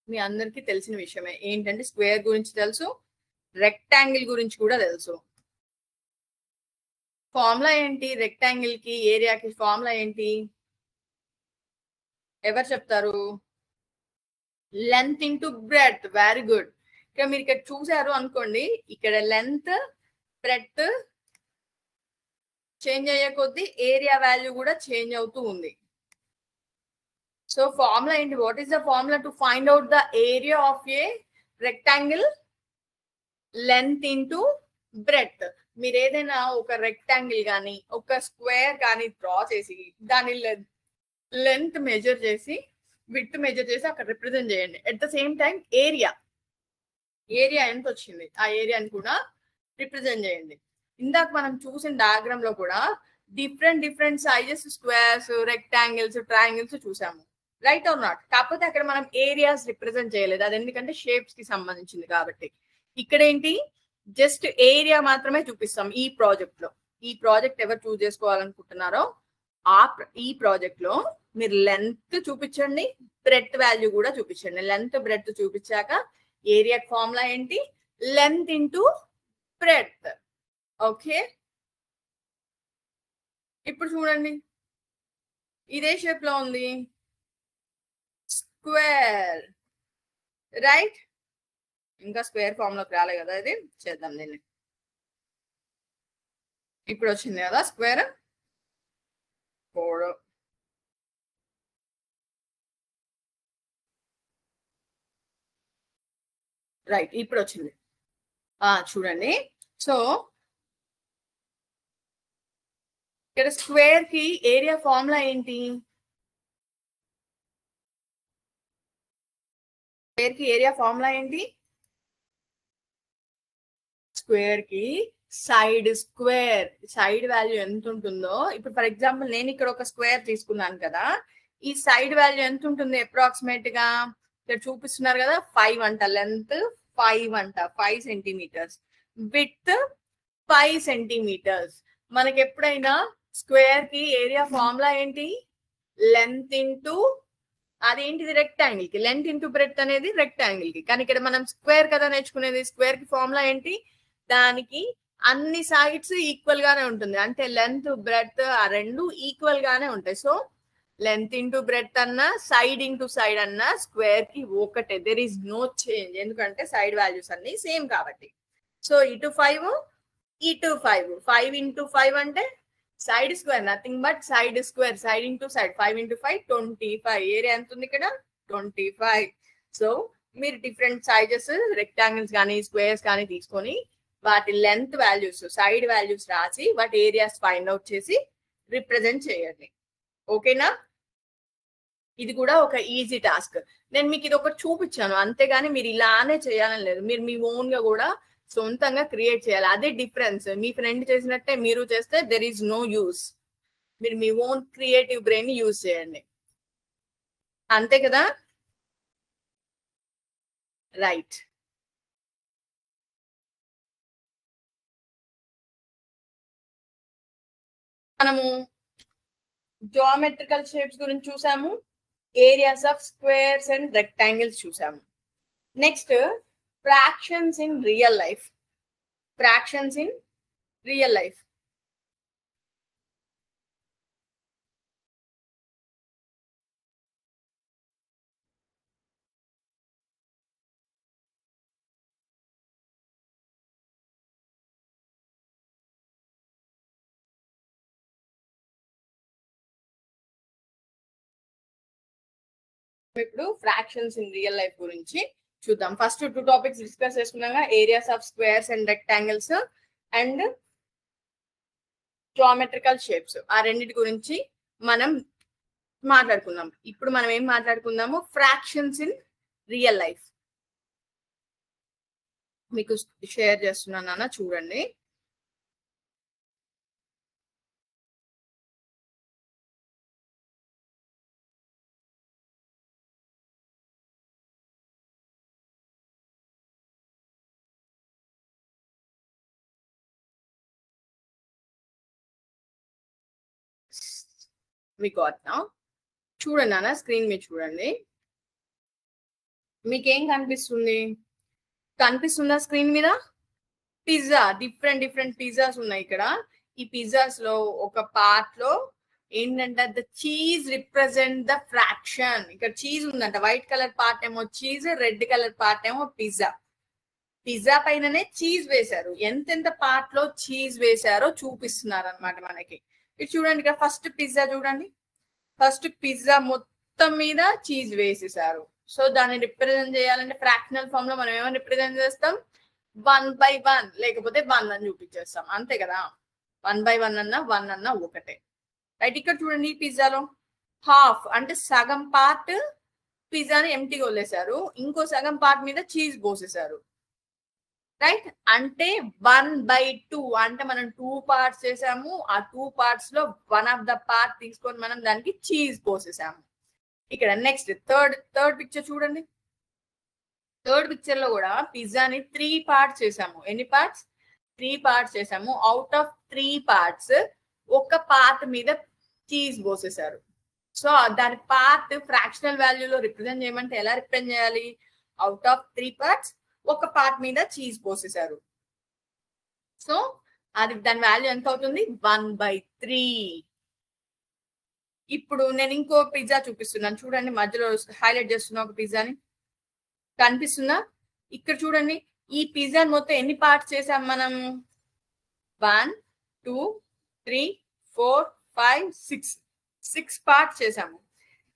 మీ అందరికీ తెలిసిన విషయమే ఏంటంటే స్క్వేర్ గురించి తెలుసు, రెక్టాంగిల్ గురించి కూడా తెలుసు. ఫార్ములా ఏంటి? రెక్టాంగిల్ కి ఏరియాకి ఫార్ములా ఏంటి? ఎవరు చెప్తారు? Length into breadth. Very good. ఇక్కడ మీరు ఇక్కడ చూసారు అనుకోండి, ఇక్కడ లెంత్ బ్రెడ్త్ చేంజ్ అయ్యే కొద్దీ ఏరియా వాల్యూ కూడా చేంజ్ అవుతూ ఉంది. సో ఫార్ములా ఏంటి? What is the formula to find out the area of a rectangle? Length into breadth. మీరు ఏదైనా ఒక రెక్టాంగిల్ కానీ ఒక స్క్వేర్ కానీ డ్రా చేసి దాని లెంత్ మెజర్ చేసి విడ్త్ మెజర్ చేసి అక్కడ రిప్రజెంట్ చేయండి. At the same time area ఎంత వచ్చింది ఆ ఏరియాని కూడా రిప్రజెంట్ చేయండి. ఇందాక మనం చూసిన డయాగ్రామ్ లో కూడా different sizes squares, rectangles, triangles చూసాము, రైట్ ఆర్ నాట్? కాకపోతే అక్కడ మనం ఏరియాస్ రిప్రజెంట్ చేయలేదు, అది ఎందుకంటే షేప్స్ కి సంబంధించింది కాబట్టి. ఇక్కడ ఏంటి, జస్ట్ ఏరియా మాత్రమే చూపిస్తాం ఈ ప్రాజెక్ట్ లో. ఈ ప్రాజెక్ట్ ఎవరు చూస్ చేసుకోవాలనుకుంటున్నారో ఈ ప్రాజెక్ట్ లో మీరు లెంత్ చూపించండి, బ్రెడ్త్ వాల్యూ కూడా చూపించండి. లెంత్ బ్రెడ్త్ చూపించాక ఏరియా ఫార్ములా ఏంటి, లెంత్ ఇంటూ బ్రెడ్త్. ఓకే, ఇప్పుడు చూడండి ఇదే షేప్ లో ఉంది, స్క్వేర్, రైట్? ఇంకా స్క్వేర్ ఫామ్ లోకి రాలే కదా, ఇది చేద్దాం దీన్ని. ఇప్పుడు వచ్చింది కదా స్క్వేర్, 4, రైట్? ఇప్పుడు వచ్చింది చూడండి. సో ఇక్కడ స్క్వేర్ కి ఏరియా ఫార్ములా ఏంటి, స్క్వేర్ కి ఏరియా ఫార్ములా ఏంటి, స్క్వేర్ కి సైడ్ స్క్వేర్, సైడ్ వాల్యూ ఎంత ఉంటుందో, ఇప్పుడు ఫర్ ఎగ్జాంపుల్ నేను ఇక్కడ ఒక స్క్వేర్ తీసుకున్నాను కదా, ఈ సైడ్ వాల్యూ ఎంత ఉంటుంది అప్రాక్సిమేట్ గా, ఇక్కడ చూపిస్తున్నారు కదా 5 అంట, లెంత్ 5 అంట, 5 సెంటీమీటర్స్, విడ్త్ 5 సెంటీమీటర్స్. మనకి ఎప్పుడైనా స్క్వేర్ కి ఏరియా ఫార్ములా ఏంటి, లెంత్ ఇంటూ అదేంటిది రెక్టాంగిల్ కి, లెంత్ ఇంటూ బ్రెడ్త్ అనేది రెక్టాంగిల్ కి. కానీ ఇక్కడ మనం స్క్వేర్ కదా నేర్చుకునేది, స్క్వేర్ కి ఫార్ములా ఏంటి, దానికి అన్ని సైడ్స్ ఈక్వల్ గానే ఉంటుంది, అంటే లెంత్ బ్రెడ్త్ ఆ రెండు ఈక్వల్ గానే ఉంటాయి. సో లెంత్ ఇంటూ బ్రెడ్త్ అన్నా సైడ్ ఇంటూ సైడ్ అన్నా స్క్వేర్ కి ఒకటే, దెర్ ఈస్ నో చేంజ్, ఎందుకంటే సైడ్ వాల్యూస్ అన్ని సేమ్ కాబట్టి. సో ఇటు 5 ఇటు 5, 5 ఇంటూ 5 అంటే side square, nothing but side square, side into side, 5 into 5 25. Area ఎంత ఉంది ఇక్కడ, 25. సో మీరు డిఫరెంట్ సైజెస్ రెక్టాంగిల్స్ కానీ స్క్వేర్స్ కానీ తీసుకొని వాటి లెంత్ వాల్యూస్, సైడ్ వాల్యూస్ రాసి వాటి ఏరియాస్ ఫైండ్ అవుట్ చేసి రిప్రజెంట్ చేయండి. ఓకేనా? ఇది కూడా ఒక ఈజీ టాస్క్. నేను మీకు ఇది ఒకటి చూపించాను అంతేగాని మీరు ఇలానే చేయాలని లేదు, మీరు మీ ఓన్ గా కూడా సొంతంగా క్రియేట్ చేయాలి. అదే డిఫరెన్స్. మీ ఫ్రెండ్ చేసినట్టే మీరు చేస్తే దెర్ ఈజ్ నో యూస్. మీరు మీ ఓన్ క్రియేటివ్ బ్రెయిన్ యూజ్ చేయండి, అంతే కదా? రైట్. మనము జామెట్రికల్ షేప్స్ గురించి చూసాము, areas of squares and rectangles చూసాము. Next fractions in real life. Fractions in real life. ఇప్పుడు ఫ్రాక్షన్స్ ఇన్ రియల్ లైఫ్ గురించి చూద్దాం. ఫస్ట్ 2 టాపిక్స్ డిస్కస్ చేసుకున్నాక areas of squares and rectangles and geometrical shapes, ఆ రెండింటి గురించి మనం మాట్లాడుకుందాం. ఇప్పుడు మనం ఏం మాట్లాడుకుందాము, ఫ్రాక్షన్స్ ఇన్ రియల్ లైఫ్. మీకు షేర్ చేస్తున్నాను చూడండి. మీకు చూడండి నాన్న, స్క్రీన్ మీద చూడండి. మీకేం కనిపిస్తుంది, కనిపిస్తుందా స్క్రీన్ మీద? పిజ్జా, డిఫరెంట్ పిజ్జాస్ ఉన్నాయి ఇక్కడ. ఈ పిజ్జాస్ లో ఒక పార్ట్ లో ఏంటంటే the cheese represent the fraction. ఇక్కడ చీజ్ ఉందంట, వైట్ కలర్ పార్ట్ ఏమో చీజ్, రెడ్ కలర్ పార్ట్ ఏమో పిజ్జా. పిజ్జా పైననే చీజ్ వేశారు, ఎంతెంత పార్ట్ లో చీజ్ వేశారో చూపిస్తున్నారు అనమాట మనకి. ఇది చూడండి, ఇక్కడ ఫస్ట్ పిజ్జా చూడండి, ఫస్ట్ పిజ్జా మొత్తం మీద చీజ్ వేసేసారు. సో దాన్ని రిప్రజెంట్ చేయాలంటే ఫ్రాక్షనల్ ఫామ్ లో మనం ఏమైనా రిప్రజెంట్ చేస్తాం, 1/1 లేకపోతే 1 అని చూపించేస్తాం, అంతే కదా? 1/1 అన్నా 1 అన్నా ఒకటే, రైట్? ఇక్కడ చూడండి, ఈ పిజ్జాలో హాఫ్ అంటే సగం పార్ట్ పిజ్జాని ఎంటీగా వదిలేశారు, ఇంకో సగం పార్ట్ మీద చీజ్ పోసేశారు. రైట్. అంటే 1/2 అంటే మనం 2 పార్ట్స్ చేసాము. ఆ 2 పార్ట్స్ లో వన్ ఆఫ్ ద పార్ట్ తీసుకొని మనం దానికి చీజ్ పోసేసాము. ఇక్కడ నెక్స్ట్ థర్డ్ పిక్చర్ చూడండి. థర్డ్ పిక్చర్ లో కూడా పిజ్జాని 3 పార్ట్స్ చేసాము. ఎన్ని పార్ట్స్? 3 పార్ట్స్ చేసాము. అవుట్ ఆఫ్ 3 పార్ట్స్ ఒక పార్ట్ మీద చీజ్ పోసేసారు. సో దాని పార్ట్ ఫ్రాక్షనల్ వాల్యూలో రిప్రజెంట్ చేయమంటే ఎలా రిప్రజెంట్ చేయాలి? అవుట్ ఆఫ్ 3 పార్ట్స్ ఒక పార్ట్ మీద చీజ్ పోసేసారు. సో అది దాని వాల్యూ ఎంత అవుతుంది? 1/3. ఇప్పుడు నేను ఇంకో పిజ్జా చూపిస్తున్నాను చూడండి. మధ్యలో హైలైట్ చేస్తున్నా ఒక పిజ్జాని. కనిపిస్తుందా? ఇక్కడ చూడండి. ఈ పిజ్జాని మొత్తం ఎన్ని పార్ట్స్ చేసాం మనం? 1 2 3 4 5 6 పార్ట్స్ చేసాము.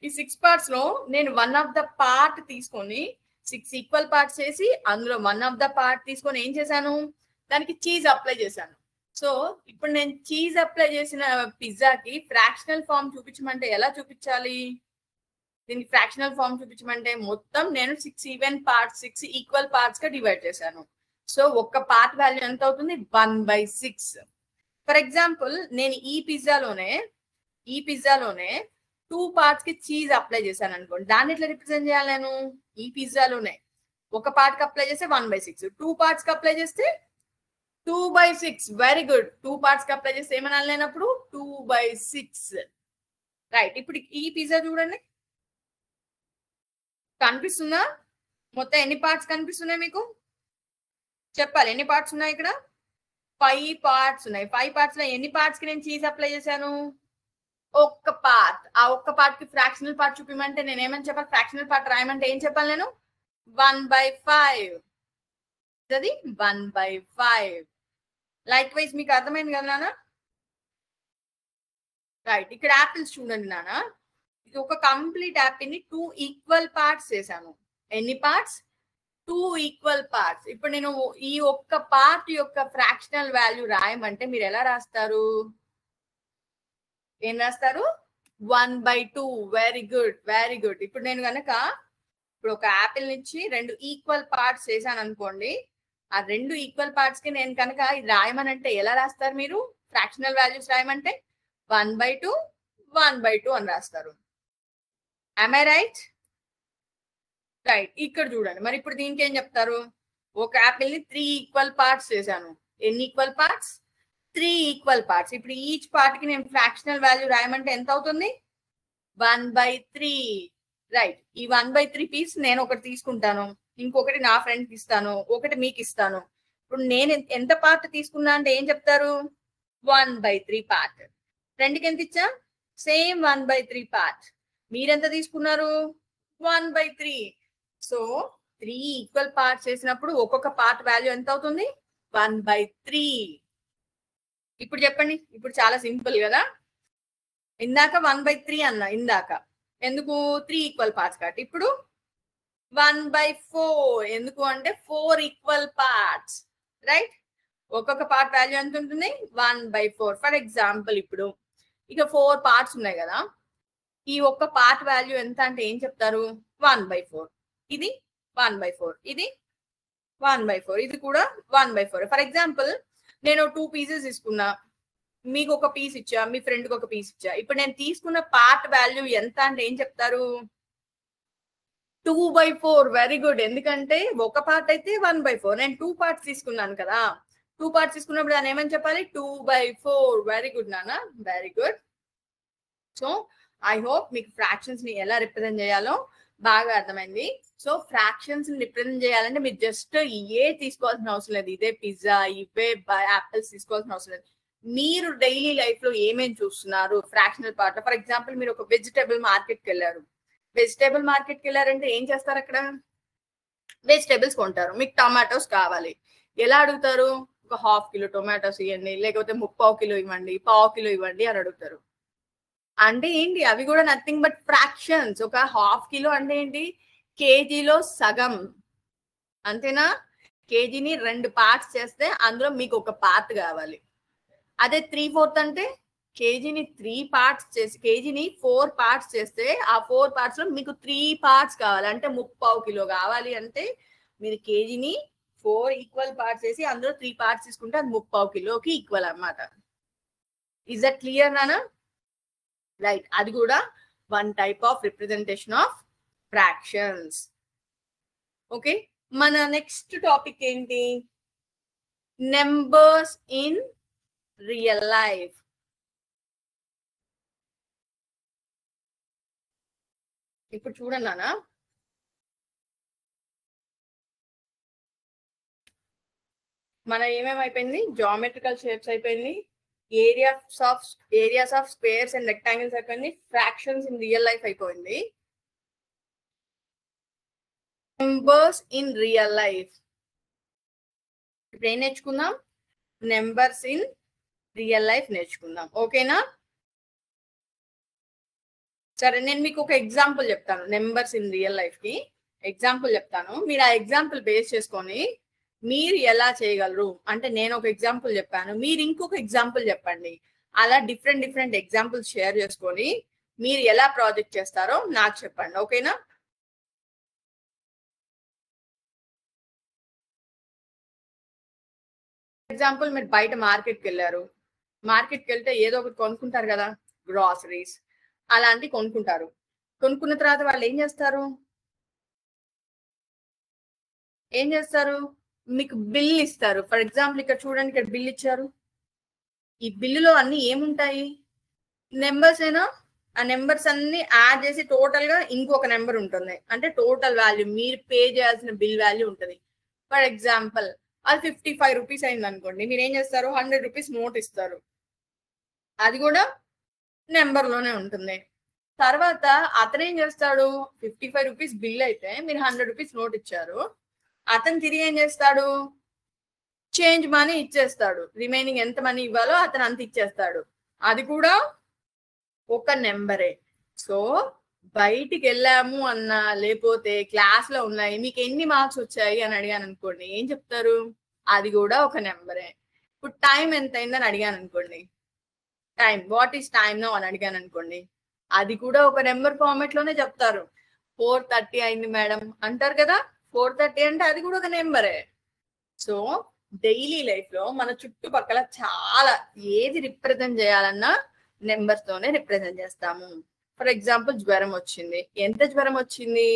ఈ 6 పార్ట్స్ లో నేను వన్ ఆఫ్ ద పార్ట్ తీసుకొని 6 ఈక్వల్ పార్ట్స్ చేసి అందులో వన్ ఆఫ్ ద పార్ట్ తీసుకొని ఏం చేశాను? దానికి చీజ్ అప్లై చేశాను. సో ఇప్పుడు నేను చీజ్ అప్లై చేసిన పిజ్జాకి ఫ్రాక్షనల్ ఫామ్ చూపించమంటే ఎలా చూపించాలి? దీనికి ఫ్రాక్షనల్ ఫామ్ చూపించమంటే మొత్తం నేను 6 ఈక్వల్ పార్ట్స్ గా డివైడ్ చేశాను. సో ఒక్క పార్ట్ వాల్యూ ఎంత అవుతుంది? 1/6. ఫర్ ఎగ్జాంపుల్ నేను ఈ పిజ్జాలోనే 2 పార్ట్స్ కి చీజ్ అప్లై చేశాను అనుకోండి. దాన్ని ఎట్లా రిప్రజెంట్ చేయాలి నేను? ఈ పిజ్జాలోనే ఒక పార్ట్ కి అప్లై చేస్తే 1/6, 2 పార్ట్స్ కి అప్లై చేస్తే 2/6. Very good. 2 పార్ట్స్ కి అప్లై చేస్తే ఏమనాలి లేనప్పుడు 2/6. రైట్. ఇప్పుడు ఈ పిజ్జా చూడండి. కనిపిస్తుందా? మొత్తం ఎన్ని పార్ట్స్ కనిపిస్తున్నాయి మీకు? చెప్పాలి. ఎన్ని పార్ట్స్ ఉన్నాయి ఇక్కడ? 5 పార్ట్స్ ఉన్నాయి. 5 పార్ట్స్ లో ఎన్ని పార్ట్స్ కి నేను చీజ్ అప్లై చేశాను? ఒక్క పార్ట్. ఆ ఒక్క పార్ట్ కి ఫ్రాక్షనల్ పార్ట్ చూపిమంటే నేను ఏమని చెప్పాలి? ఫ్రాక్షనల్ పార్ట్ రాయమంటే ఏం చెప్పాలి నేను? 1/5. అది 1/5. లైక్ వైజ్ మీకు అర్థమైంది కదా నాన్న? రైట్. ఇక్కడ యాపిల్స్ చూడండి నాన్న. ఇది ఒక కంప్లీట్ యాపిల్ ని 2 ఈక్వల్ పార్ట్స్ చేశాను. ఎన్ని పార్ట్స్? 2 equal parts. ఇప్పుడు నేను ఈ ఒక్క పార్ట్ యొక్క ఫ్రాక్షనల్ వాల్యూ రాయమంటే మీరు ఎలా రాస్తారు? ఏం రాస్తారు? 1/2. Very good, very good. ఇప్పుడు నేను కనుక ఇప్పుడు ఒక యాపిల్ నుంచి 2 ఈక్వల్ పార్ట్స్ చేశాను అనుకోండి. ఆ 2 ఈక్వల్ పార్ట్స్ కి నేను కనుక ఇది రాయమనంటే ఎలా రాస్తారు మీరు? ఫ్రాక్షనల్ వాల్యూస్ రాయమంటే 1/2 1/2 అని రాస్తారు. am I right? రైట్. ఇక్కడ చూడండి. మరి ఇప్పుడు దీనికి ఏం చెప్తారు? ఒక యాపిల్ ని 3 ఈక్వల్ పార్ట్స్ చేశాను. ఎన్ని ఈక్వల్ పార్ట్స్? 3 equal parts. ఇప్పుడు ఈచ్ పార్ట్ కి నేను ఫ్రాక్షనల్ వాల్యూ రాయమంటే ఎంత అవుతుంది? 1/3. రైట్. ఈ 1/3 పీస్ నేను ఒకటి తీసుకుంటాను, ఇంకొకటి నా ఫ్రెండ్కి ఇస్తాను, ఒకటి మీకు ఇస్తాను. ఇప్పుడు నేను ఎంత పార్ట్ తీసుకున్నా అంటే ఏం చెప్తారు? 1/3 పార్ట్. ఫ్రెండ్కి ఎంత ఇచ్చా? Same 1/3 part. మీరెంత తీసుకున్నారు? 1/3. సో 3 ఈక్వల్ పార్ట్స్ చేసినప్పుడు ఒక్కొక్క పార్ట్ వాల్యూ ఎంత అవుతుంది? 1/3. ఇప్పుడు చెప్పండి. ఇప్పుడు చాలా సింపుల్ కదా. ఇందాక 1/3 అన్నా. ఇందాక ఎందుకు? 3 ఈక్వల్ పార్ట్స్ కాబట్టి. ఇప్పుడు 1/4. ఎందుకు అంటే 4 ఈక్వల్ పార్ట్స్. రైట్. ఒక్కొక్క పార్ట్ వాల్యూ ఎంత ఉంటుంది? 1/4. ఫర్ ఎగ్జాంపుల్ ఇప్పుడు ఇక 4 పార్ట్స్ ఉన్నాయి కదా. ఈ ఒక్క పార్ట్ వాల్యూ ఎంత అంటే ఏం చెప్తారు? 1/4. ఇది 1/4. ఇది 1/4. ఇది కూడా 1/4. ఫర్ ఎగ్జాంపుల్ నేను 2 పీసెస్ తీసుకున్నా, మీకు ఒక పీస్ ఇచ్చా, మీ ఫ్రెండ్కి ఒక పీస్ ఇచ్చా. ఇప్పుడు నేను తీసుకున్న పార్ట్ వాల్యూ ఎంత అంటే ఏం చెప్తారు? 2/4. Very good. ఎందుకంటే ఒక పార్ట్ అయితే 1/4. నేను 2 పార్ట్స్ తీసుకున్నాను కదా. 2 పార్ట్స్ తీసుకున్నప్పుడు దాన్ని ఏమని చెప్పాలి? 2/4. వెరీ గుడ్ నాన్న, very good. So I hope మీకు ఫ్రాక్షన్స్ ని ఎలా రిప్రజెంట్ చేయాలో బాగా అర్థమైంది. సో ఫ్రాక్షన్స్ ని రిప్రజెంట్ చేయాలంటే మీరు జస్ట్ ఏ తీసుకోవాల్సిన అవసరం లేదు. ఇదే పిజ్జా, ఇవే యాపిల్స్ తీసుకోవాల్సిన అవసరం లేదు. మీరు డైలీ లైఫ్ లో ఏమేమి చూస్తున్నారు ఫ్రాక్షనల్ పార్ట్? ఫర్ ఎగ్జాంపుల్ మీరు ఒక వెజిటేబుల్ మార్కెట్ కి వెళ్ళారు. వెజిటేబుల్ మార్కెట్ కి వెళ్ళారంటే ఏం చేస్తారు? అక్కడ వెజిటేబుల్స్ కొంటారు. మీకు టమాటోస్ కావాలి. ఎలా అడుగుతారు? ఒక 1/2 కిలో టొమాటోస్ ఇవ్వండి, లేకపోతే 3/4 కిలో ఇవ్వండి, 1/4 కిలో ఇవ్వండి అని అడుగుతారు. అంటే ఏంటి? అవి కూడా నథింగ్ బట్ ఫ్రాక్షన్స్. ఒక 1/2 కిలో అంటే ఏంటి? కేజీలో సగం. అంతేనా? కేజీని 2 పార్ట్స్ చేస్తే అందులో మీకు ఒక పార్ట్ కావాలి. అదే 3/4 అంటే కేజీని 3 పార్ట్స్ చేసి కేజీని 4 పార్ట్స్ చేస్తే ఆ 4 పార్ట్స్ లో మీకు 3 పార్ట్స్ కావాలి. అంటే 3/4 కిలో కావాలి. అంటే మీరు కేజీని 4 ఈక్వల్ పార్ట్స్ వేసి అందులో 3 పార్ట్స్ తీసుకుంటే అది 30 కిలోకి ఈక్వల్ అన్నమాట. ఇస్ దట్ క్లియర్ నానా? రైట్, అది కూడా one type of representation of fractions. Okay, మన నెక్స్ట్ టాపిక్ ఏంటి? Numbers in real life. ఇప్పుడు చూడండి నానా, మన ఏమేమి అయిపోయింది? జామెట్రికల్ షేప్స్ అయిపోయింది, areas of squares and rectangles అయిపోయింది, ఫ్రాక్షన్స్ ఇన్ రియల్ లైఫ్ అయిపోయింది. నెంబర్స్ ఇన్ రియల్ లైఫ్ ఇప్పుడు ఏం నేర్చుకుందాం? నెంబర్స్ ఇన్ రియల్ లైఫ్ నేర్చుకుందాం. ఓకేనా? సరే, నేను మీకు ఒక ఎగ్జాంపుల్ చెప్తాను. నెంబర్స్ ఇన్ రియల్ లైఫ్ కి ఎగ్జాంపుల్ చెప్తాను. మీరు ఆ ఎగ్జాంపుల్ బేస్ చేసుకొని మీరు ఎలా చేయగలరు అంటే, నేను ఒక ఎగ్జాంపుల్ చెప్పాను, మీరు ఇంకొక ఎగ్జాంపుల్ చెప్పండి. అలా డిఫరెంట్ ఎగ్జాంపుల్స్ షేర్ చేసుకొని మీరు ఎలా ప్రాజెక్ట్ చేస్తారో నాకు చెప్పండి. ఓకేనా? ఎగ్జాంపుల్, మీరు బయట మార్కెట్కి వెళ్ళారు. మార్కెట్కి వెళ్తే ఏదో ఒకటి కొనుక్కుంటారు కదా, గ్రాసరీస్ అలాంటివి కొనుక్కుంటారు. కొనుక్కున్న తర్వాత వాళ్ళు ఏం చేస్తారు? మీకు బిల్ ఇస్తారు. ఫర్ ఎగ్జాంపుల్ ఇక్కడ చూడండి, ఇక్కడ బిల్ ఇచ్చారు. ఈ బిల్లులో అన్ని ఏముంటాయి? నెంబర్స్ ఏనా? ఆ నెంబర్స్ అన్ని యాడ్ చేసి టోటల్ గా ఇంకొక నెంబర్ ఉంటుంది. అంటే టోటల్ వాల్యూ, మీరు పే చేయాల్సిన బిల్ వాల్యూ ఉంటుంది. ఫర్ ఎగ్జాంపుల్ అది 55 రూపీస్ అయింది అనుకోండి, మీరు ఏం చేస్తారు? 100 రూపీస్ నోట్ ఇస్తారు. అది కూడా నెంబర్ లోనే ఉంటుంది. తర్వాత అతను ఏం చేస్తాడు? 55 రూపీస్ బిల్ అయితే మీరు 100 రూపీస్ నోట్ ఇచ్చారు. అతను తిరిగి ఏం చేస్తాడు? చేంజ్ మనీ ఇచ్చేస్తాడు. రిమైనింగ్ ఎంత మనీ ఇవ్వాలో అతను అంత ఇచ్చేస్తాడు. అది కూడా ఒక నెంబరే. సో బయటికి వెళ్ళాము అన్నా, లేకపోతే క్లాస్ లో ఉన్నాయి, మీకు ఎన్ని మార్క్స్ వచ్చాయి అని అడిగాను అనుకోండి, ఏం చెప్తారు? అది కూడా ఒక నెంబరే. ఇప్పుడు టైం ఎంత అయిందని అడిగాను అనుకోండి, time, what is time now అని అడిగాను అనుకోండి, అది కూడా ఒక నెంబర్ ఫార్మాట్ లోనే చెప్తారు. 4:30 అయింది మేడం అంటారు కదా, 4:30 అంటే అది కూడా ఒక నెంబరే. సో డైలీ లైఫ్ లో మన చుట్టుపక్కల చాలా ఏది రిప్రజెంట్ చేయాలన్నా నెంబర్స్ తోనే రిప్రజెంట్ చేస్తాము. ఫర్ ఎగ్జాంపుల్, జ్వరం వచ్చింది. ఎంత జ్వరం వచ్చింది?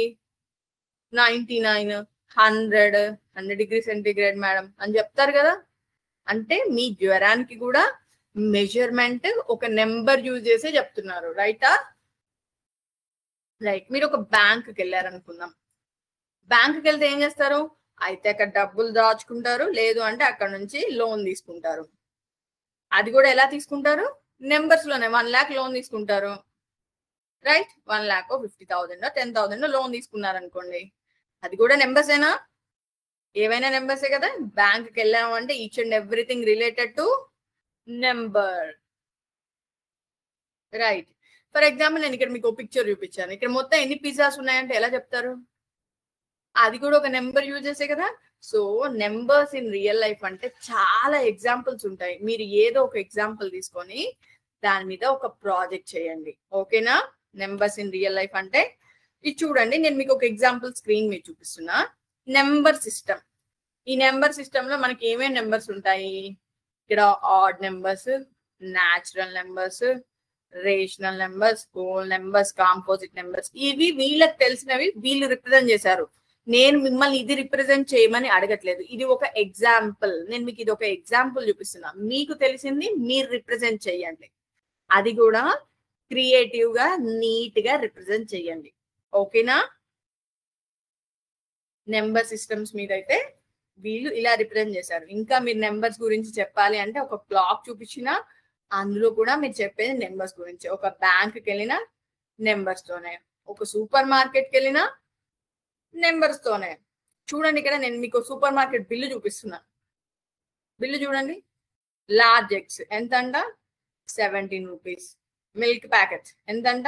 99, 100 డిగ్రీ సెంటిగ్రేడ్ మేడం అని చెప్తారు కదా. అంటే మీ జ్వరానికి కూడా మెజర్మెంట్ ఒక నెంబర్ యూజ్ చేసే చెప్తున్నారు. రైటా? రైట్. మీరు ఒక బ్యాంకుకి వెళ్ళారనుకుందాం. బ్యాంకుకి వెళ్తే ఏం చేస్తారు? అయితే అక్కడ డబ్బులు దాచుకుంటారు, లేదు అంటే అక్కడ నుంచి లోన్ తీసుకుంటారు. అది కూడా ఎలా తీసుకుంటారు? నెంబర్స్ లోనే. 1 lakh లోన్ తీసుకుంటారు. రైట్? 1 lakh 50,000 10,000 లోన్ తీసుకున్నారు అనుకోండి, అది కూడా నెంబర్స్ ఏనా? ఏవైనా నెంబర్సే కదా. బ్యాంకుకి వెళ్ళాము అంటే each and everything related to number. Right. For example, నేను ఇక్కడ మీకు ఒక పిక్చర్ చూపించాను. ఇక్కడ మొత్తం ఎన్ని పిజ్జాస్ ఉన్నాయంటే ఎలా చెప్తారు? అది కూడా ఒక నెంబర్ యూజ్ చేసే కదా. So numbers in real life అంటే చాలా ఎగ్జాంపుల్స్ ఉంటాయి. మీరు ఏదో ఒక ఎగ్జాంపుల్ తీసుకొని దాని మీద ఒక ప్రాజెక్ట్ చేయండి. ఓకేనా? నెంబర్స్ ఇన్ రియల్ లైఫ్ అంటే ఇది చూడండి, నేను మీకు ఒక ఎగ్జాంపుల్ స్క్రీన్ మీద చూపిస్తున్నా. Number system. ఈ నెంబర్ సిస్టమ్ లో మనకి ఏమేమి నెంబర్స్ ఉంటాయి? ఇక్కడ odd numbers, natural numbers, rational numbers, whole numbers, composite numbers. ఇవి వీళ్ళకి తెలిసినవి, వీళ్ళు రిప్రజెంట్ చేశారు. నేను మిమ్మల్ని ఇది రిప్రజెంట్ చేయమని అడగట్లేదు. ఇది ఒక ఎగ్జాంపుల్. నేను మీకు ఇది ఒక ఎగ్జాంపుల్ చూపిస్తున్నా. మీకు తెలిసింది మీరు రిప్రజెంట్ చేయండి. అది కూడా క్రియేటివ్ గా, నీట్ గా రిప్రజెంట్ చేయండి. ఓకేనా? నెంబర్ సిస్టమ్స్ మీద అయితే వీళ్ళు ఇలా రిప్రజెంట్ చేశారు. ఇంకా మీరు నెంబర్స్ గురించి చెప్పాలి అంటే ఒక క్లాక్ చూపించినా అందులో కూడా మీరు చెప్పేది నెంబర్స్ గురించి. ఒక బ్యాంక్కి వెళ్ళినా నెంబర్స్ తోనే, ఒక సూపర్ మార్కెట్కి వెళ్ళినా నెంబర్స్ తోనే. చూడండి, ఇక్కడ నేను మీకు సూపర్ మార్కెట్ బిల్లు చూపిస్తున్నా. బిల్లు చూడండి. లార్జ్ ఎగ్స్ ఎంత అంట? 17 రూపీస్. మిల్క్ ప్యాకెట్ ఎంత అంట?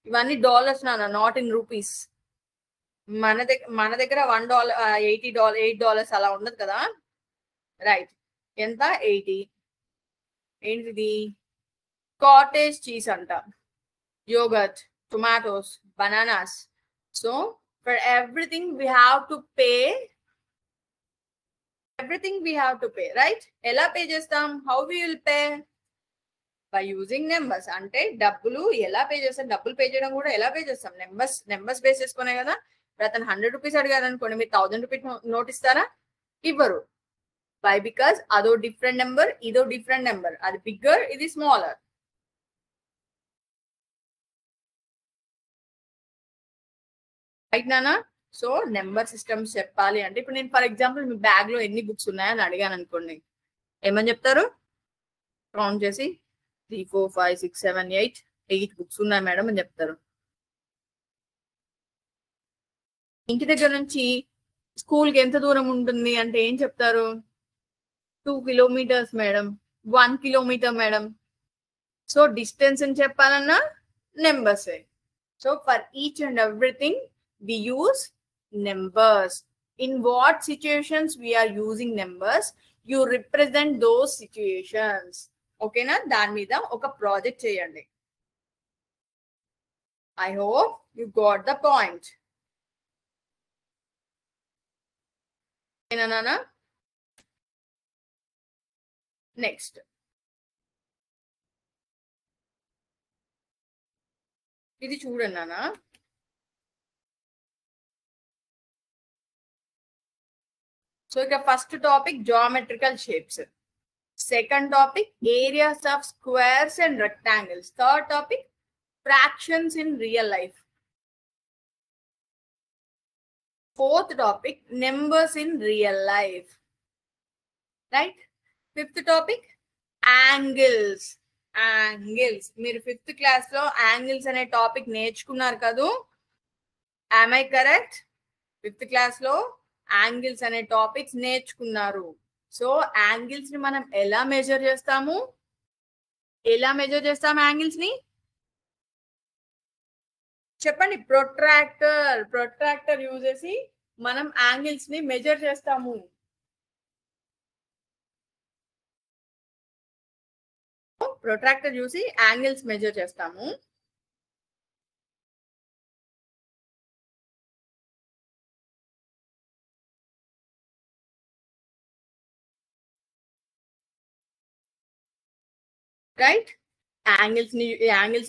ఇవన్నీ డాలర్స్ నాన్న, నాట్ ఇన్ రూపీస్. మన దగ్గర $1 $8 అలా ఉండదు కదా. రైట్. ఎంత? 80. ఏంటిది? కాటేజ్ చీజ్ అంట, yoghurt, tomatoes, bananas. So for everything we have to pay everything we have to pay, right? ఎలా పే చేస్తాం? How we will pay? By using numbers. అంటే డబ్బులు ఎలా పే చేస్తాం? డబ్బులు పే చేయడం కూడా ఎలా పే చేస్తాం? నెంబర్స్ బేస్ చేసుకునే కదా. ఇప్పుడు అతను 100 రూపీస్ అడిగారు అనుకోండి, మీరు 1000 రూపీస్ నోట్ ఇస్తారా? ఇవ్వరు. Why? Because అదో డిఫరెంట్ నెంబర్, ఇదో డిఫరెంట్ నెంబర్. అది బిగ్గర్, ఇది స్మాలర్. రైట్ నానా? సో నెంబర్ సిస్టమ్స్ చెప్పాలి అంటే ఇప్పుడు నేను ఫర్ ఎగ్జాంపుల్ మీ బ్యాగ్ లో ఎన్ని బుక్స్ ఉన్నాయని అడిగాను అనుకోండి, ఏమని చెప్తారు? కౌంట్ చేసి 3 4 5 6 7 8 బుక్స్ ఉన్నాయి మేడం అని చెప్తారు. ఇంటి దగ్గర నుంచి స్కూల్కి ఎంత దూరం ఉంటుంది అంటే ఏం చెప్తారు? 2 kilometres madam, 1 kilometre madam. So distance అని చెప్పాలన్నా numbers. So for each and everything we use numbers. In what situations we are using numbers, you represent those situations. Okay na? దాని మీద ఒక ప్రాజెక్ట్ చేయండి. I hope you got the point. ఏనా నానా? Next ఇది చూడండి నానా. సో ఇక first topic geometrical shapes, second topic areas of squares and rectangles, third topic fractions in real life, fourth topic numbers in real life, right? Fifth topic angles. మీరు 5th class లో angles అనే topic నేర్చుకున్నారు కదూ? am I correct? 5th class లో angles అనే topics నేర్చుకున్నారు. So angles ని మనం ఎలా మెజర్ చేస్తాము? యాంగిల్స్ ని చెప్పండి. ప్రొట్రాక్టర్ యూజ్ చేసి మనం యాంగిల్స్ ని మెజర్ చేస్తాము. ప్రొట్రాక్టర్ చూసి యాంగిల్స్ మెజర్ చేస్తాము. రైట్? యాంగిల్స్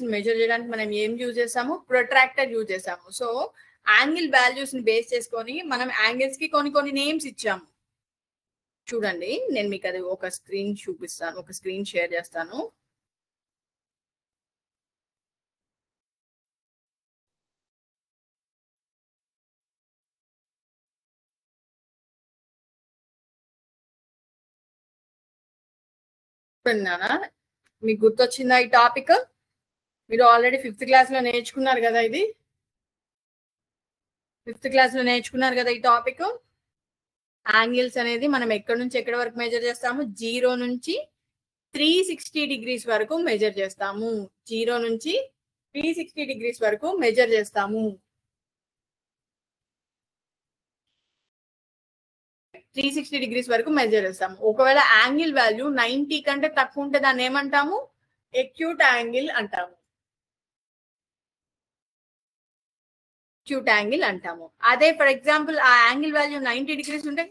ని మెజర్ చేయడానికి మనం ఏం యూజ్ చేస్తాము? ప్రొట్రాక్టర్ యూజ్ చేస్తాము. సో యాంగిల్ వాల్యూస్ ని బేస్ చేసుకొని మనం యాంగిల్స్ కి కొన్ని నేమ్స్ ఇచ్చాము. చూడండి, నేను మీకు అది ఒక స్క్రీన్ చూపిస్తాను, ఒక స్క్రీన్ షేర్ చేస్తాను. మీకు గుర్తొచ్చిందా ఈ టాపిక్? మీరు ఆల్రెడీ 5th క్లాస్ లో నేర్చుకున్నారు కదా. ఇది 5th క్లాస్ లో నేర్చుకున్నారు కదా ఈ టాపిక్. యాంగిల్స్ అనేది మనం ఎక్కడి నుంచి ఎక్కడి వరకు మెజర్ చేస్తాము? 0 నుంచి 360 డిగ్రీస్ వరకు మెజర్ చేస్తాము. 0 నుంచి 360 డిగ్రీస్ వరకు మెజర్ చేస్తాము. 360 డిగ్రీస్ వరకు మెజర్ చేస్తాము. ఒకవేళ యాంగిల్ వాల్యూ 90 కంటే తక్కువ ఉంటే దాన్ని ఏమంటాము? ఎక్యూట్ యాంగిల్ అంటాము. అదే ఫర్ ఎగ్జాంపుల్ ఆ యాంగిల్ వాల్యూ 90 డిగ్రీస్ ఉంటే